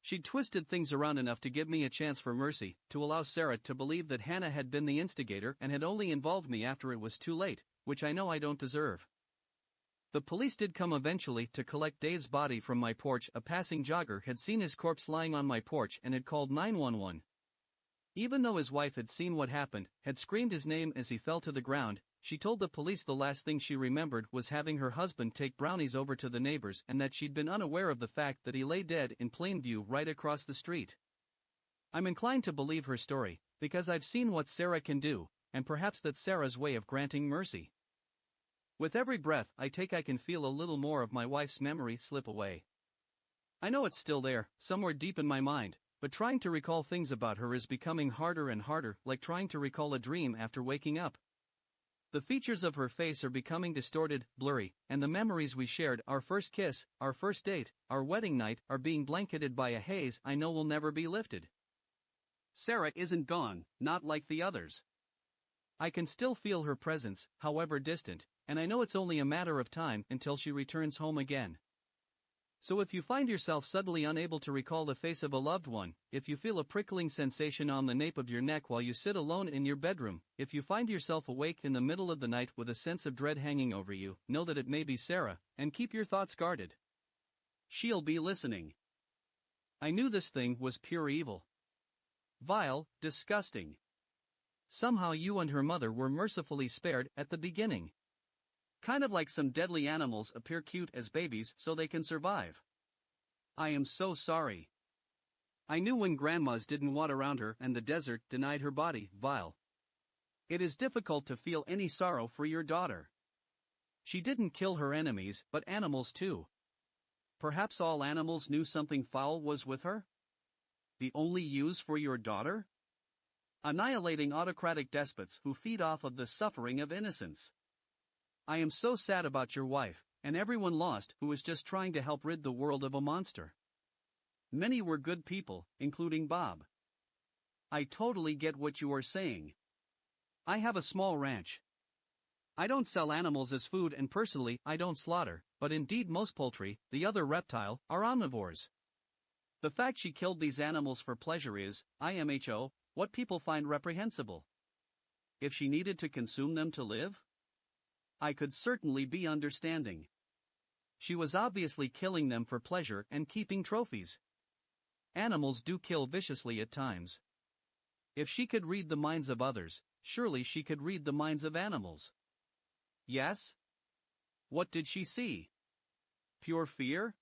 She'd twisted things around enough to give me a chance for mercy, to allow Sarah to believe that Hannah had been the instigator and had only involved me after it was too late, which I know I don't deserve. The police did come eventually to collect Dave's body from my porch. A passing jogger had seen his corpse lying on my porch and had called 911. Even though his wife had seen what happened, had screamed his name as he fell to the ground, she told the police the last thing she remembered was having her husband take brownies over to the neighbors and that she'd been unaware of the fact that he lay dead in plain view right across the street. I'm inclined to believe her story, because I've seen what Sarah can do, and perhaps that's Sarah's way of granting mercy. With every breath I take I can feel a little more of my wife's memory slip away. I know it's still there, somewhere deep in my mind, but trying to recall things about her is becoming harder and harder, like trying to recall a dream after waking up. The features of her face are becoming distorted, blurry, and the memories we shared, our first kiss, our first date, our wedding night, are being blanketed by a haze I know will never be lifted. Sarah isn't gone, not like the others. I can still feel her presence, however distant, and I know it's only a matter of time until she returns home again. So if you find yourself suddenly unable to recall the face of a loved one, if you feel a prickling sensation on the nape of your neck while you sit alone in your bedroom, if you find yourself awake in the middle of the night with a sense of dread hanging over you, know that it may be Sarah, and keep your thoughts guarded. She'll be listening. I knew this thing was pure evil. Vile, disgusting. Somehow you and her mother were mercifully spared at the beginning. Kind of like some deadly animals appear cute as babies so they can survive. I am so sorry. I knew when grandmas didn't want around her and the desert denied her body, vile. It is difficult to feel any sorrow for your daughter. She didn't kill her enemies, but animals too. Perhaps all animals knew something foul was with her? The only use for your daughter? Annihilating autocratic despots who feed off of the suffering of innocence. I am so sad about your wife, and everyone lost who was just trying to help rid the world of a monster. Many were good people, including Bob. I totally get what you are saying. I have a small ranch. I don't sell animals as food and personally I don't slaughter, but indeed most poultry, the other reptile, are omnivores. The fact she killed these animals for pleasure is, IMHO, what people find reprehensible. If she needed to consume them to live, I could certainly be understanding. She was obviously killing them for pleasure and keeping trophies. Animals do kill viciously at times. If she could read the minds of others, surely she could read the minds of animals. Yes? What did she see? Pure fear?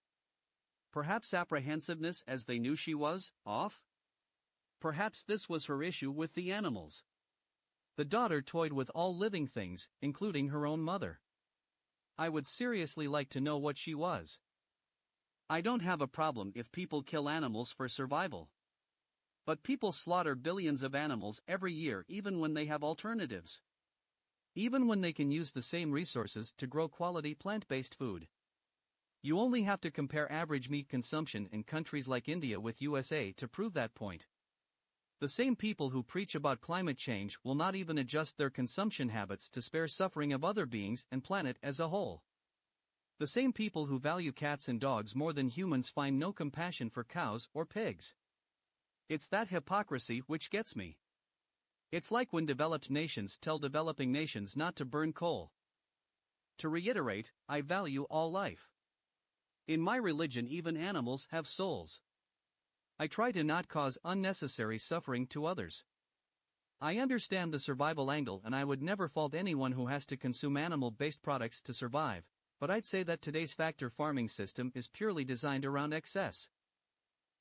Perhaps apprehensiveness as they knew she was off? Perhaps this was her issue with the animals. The daughter toyed with all living things, including her own mother. I would seriously like to know what she was. I don't have a problem if people kill animals for survival. But people slaughter billions of animals every year even when they have alternatives. Even when they can use the same resources to grow quality plant-based food. You only have to compare average meat consumption in countries like India with USA to prove that point. The same people who preach about climate change will not even adjust their consumption habits to spare suffering of other beings and planet as a whole. The same people who value cats and dogs more than humans find no compassion for cows or pigs. It's that hypocrisy which gets me. It's like when developed nations tell developing nations not to burn coal. To reiterate, I value all life. In my religion even animals have souls. I try to not cause unnecessary suffering to others. I understand the survival angle and I would never fault anyone who has to consume animal-based products to survive, but I'd say that today's factor farming system is purely designed around excess.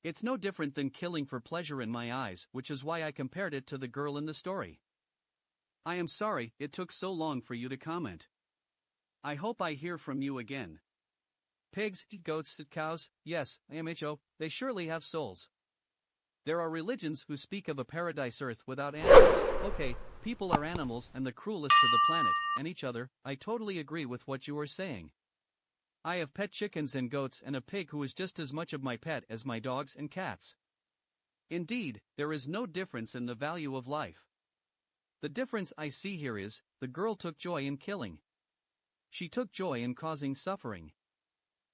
It's no different than killing for pleasure in my eyes, which is why I compared it to the girl in the story. I am sorry it took so long for you to comment. I hope I hear from you again. Pigs, goats, cows, yes, IMHO, they surely have souls. There are religions who speak of a paradise earth without animals. Okay, people are animals and the cruelest to the planet, and each other. I totally agree with what you are saying. I have pet chickens and goats and a pig who is just as much of my pet as my dogs and cats. Indeed, there is no difference in the value of life. The difference I see here is, the girl took joy in killing. She took joy in causing suffering.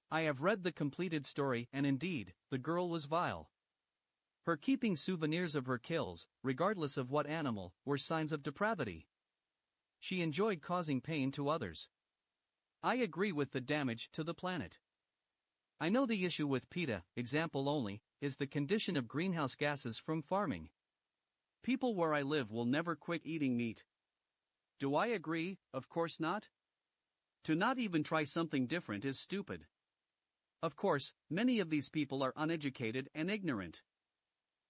I have read the completed story and indeed, the girl was vile. Her keeping souvenirs of her kills, regardless of what animal, were signs of depravity. She enjoyed causing pain to others. I agree with the damage to the planet. I know the issue with PETA, example only, is the condition of greenhouse gases from farming. People where I live will never quit eating meat. Do I agree? Of course not. To not even try something different is stupid. Of course, many of these people are uneducated and ignorant.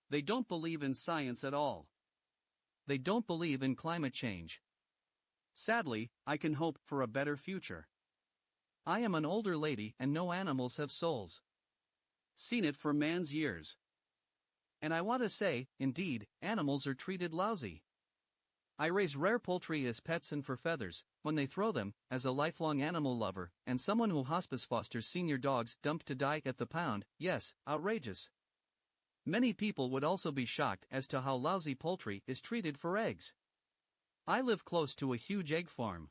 They don't believe in science at all. They don't believe in climate change. Sadly, I can hope for a better future. I am an older lady and no animals have souls. Seen it for man's years. And I want to say, indeed, animals are treated lousy. I raise rare poultry as pets and for feathers, when they throw them, as a lifelong animal lover, and someone who hospice fosters senior dogs dumped to die at the pound, yes, outrageous. Many people would also be shocked as to how lousy poultry is treated for eggs. I live close to a huge egg farm.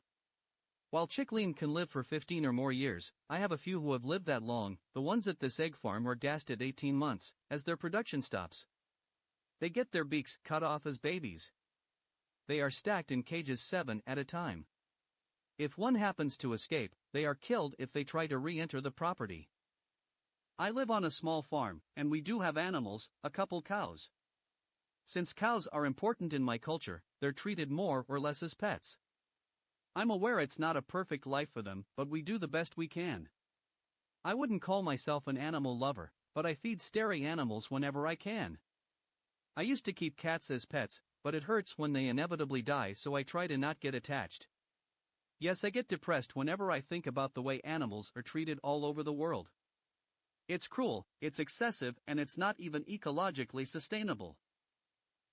While chickling can live for 15 or more years, I have a few who have lived that long. The ones at this egg farm are gassed at 18 months, as their production stops. They get their beaks cut off as babies. They are stacked in cages 7 at a time. If one happens to escape, they are killed if they try to re-enter the property. I live on a small farm, and we do have animals, a couple cows. Since cows are important in my culture, they're treated more or less as pets. I'm aware it's not a perfect life for them, but we do the best we can. I wouldn't call myself an animal lover, but I feed stray animals whenever I can. I used to keep cats as pets, but it hurts when they inevitably die, so I try to not get attached. Yes, I get depressed whenever I think about the way animals are treated all over the world. It's cruel, it's excessive, and it's not even ecologically sustainable.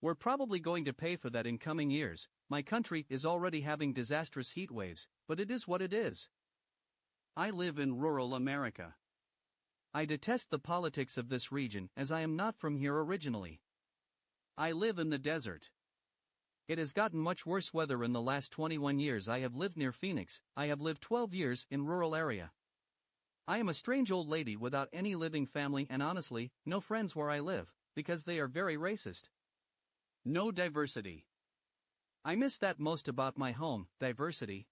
We're probably going to pay for that in coming years. My country is already having disastrous heat waves, but it is what it is. I live in rural America. I detest the politics of this region as I am not from here originally. I live in the desert. It has gotten much worse weather in the last 21 years I have lived near Phoenix. I have lived 12 years in rural area. I am a strange old lady without any living family and honestly, no friends where I live, because they are very racist. No diversity. I miss that most about my home, diversity.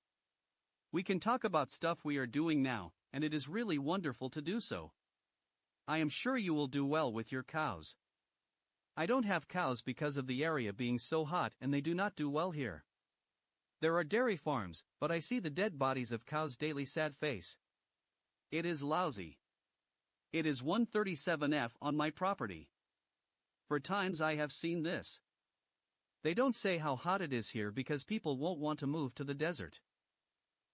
We can talk about stuff we are doing now, and it is really wonderful to do so. I am sure you will do well with your cows. I don't have cows because of the area being so hot and they do not do well here. There are dairy farms, but I see the dead bodies of cows daily sad face. It is lousy. It is 137F on my property. For times I have seen this. They don't say how hot it is here because people won't want to move to the desert.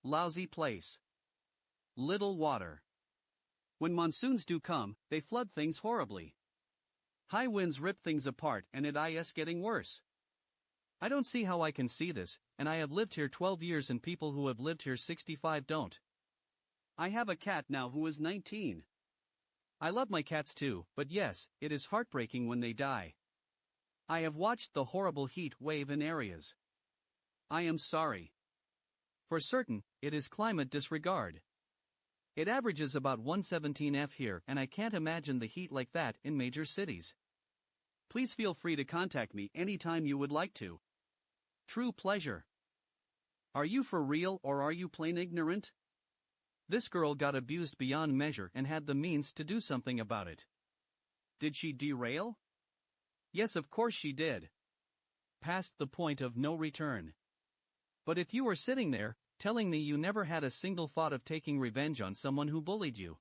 Lousy place. Little water. When monsoons do come, they flood things horribly. High winds rip things apart and it is getting worse. I don't see how I can see this, and I have lived here 12 years and people who have lived here 65 don't. I have a cat now who is 19. I love my cats too, but yes, it is heartbreaking when they die. I have watched the horrible heat wave in areas. I am sorry. For certain, it is climate disregard. It averages about 117F here and I can't imagine the heat like that in major cities. Please feel free to contact me anytime you would like to. True pleasure. Are you for real or are you plain ignorant? This girl got abused beyond measure and had the means to do something about it. Did she derail? Yes, of course she did. Past the point of no return. But if you were sitting there, telling me you never had a single thought of taking revenge on someone who bullied you.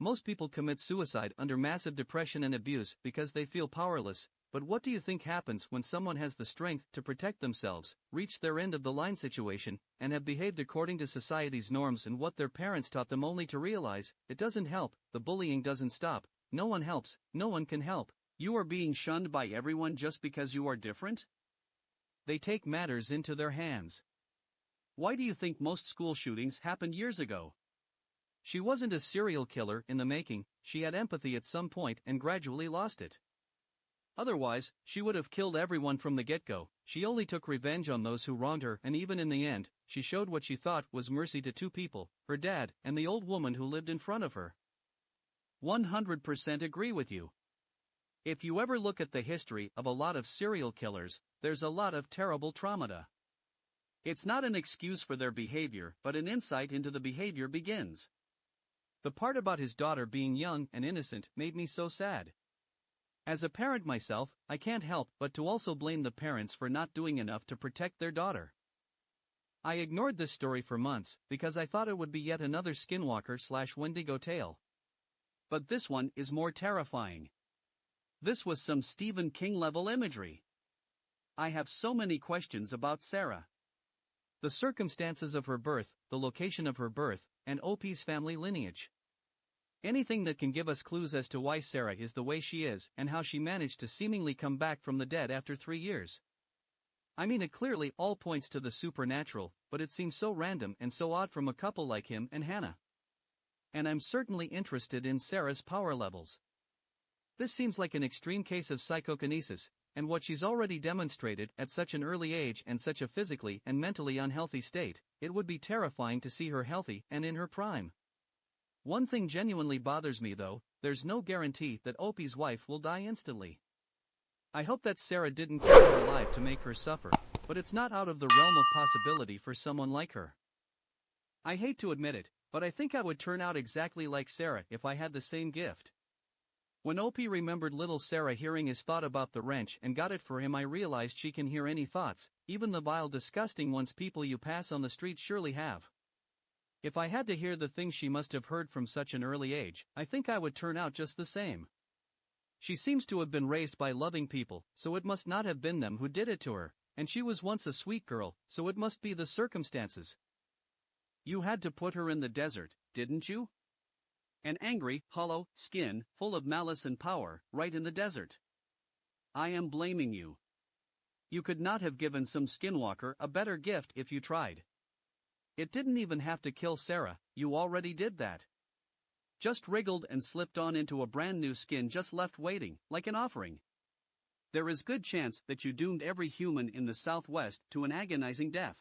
Most people commit suicide under massive depression and abuse because they feel powerless, but what do you think happens when someone has the strength to protect themselves, reach their end of the line situation, and have behaved according to society's norms and what their parents taught them only to realize, it doesn't help, the bullying doesn't stop, no one helps, no one can help. You are being shunned by everyone just because you are different? They take matters into their hands. Why do you think most school shootings happened years ago? She wasn't a serial killer in the making, she had empathy at some point and gradually lost it. Otherwise, she would have killed everyone from the get-go. She only took revenge on those who wronged her and even in the end, she showed what she thought was mercy to two people, her dad and the old woman who lived in front of her. 100% agree with you. If you ever look at the history of a lot of serial killers, there's a lot of terrible traumata. It's not an excuse for their behavior, but an insight into the behavior begins. The part about his daughter being young and innocent made me so sad. As a parent myself, I can't help but to also blame the parents for not doing enough to protect their daughter. I ignored this story for months because I thought it would be yet another Skinwalker/Wendigo tale. But this one is more terrifying. This was some Stephen King level imagery. I have so many questions about Sarah. The circumstances of her birth, the location of her birth, and OP's family lineage. Anything that can give us clues as to why Sarah is the way she is and how she managed to seemingly come back from the dead after 3 years. I mean, it clearly all points to the supernatural, but it seems so random and so odd from a couple like him and Hannah. And I'm certainly interested in Sarah's power levels. This seems like an extreme case of psychokinesis, and what she's already demonstrated at such an early age and such a physically and mentally unhealthy state, it would be terrifying to see her healthy and in her prime. One thing genuinely bothers me though, there's no guarantee that Opie's wife will die instantly. I hope that Sarah didn't keep her alive to make her suffer, but it's not out of the realm of possibility for someone like her. I hate to admit it, but I think I would turn out exactly like Sarah if I had the same gift. When Opie remembered little Sarah hearing his thought about the wrench and got it for him, I realized she can hear any thoughts, even the vile disgusting ones people you pass on the street surely have. If I had to hear the things she must have heard from such an early age, I think I would turn out just the same. She seems to have been raised by loving people, so it must not have been them who did it to her, and she was once a sweet girl, so it must be the circumstances. You had to put her in the desert, didn't you? An angry, hollow skin, full of malice and power, right in the desert. I am blaming you. You could not have given some skinwalker a better gift if you tried. It didn't even have to kill Sarah, you already did that. Just wriggled and slipped on into a brand new skin just left waiting, like an offering. there is good chance that you doomed every human in the Southwest to an agonizing death.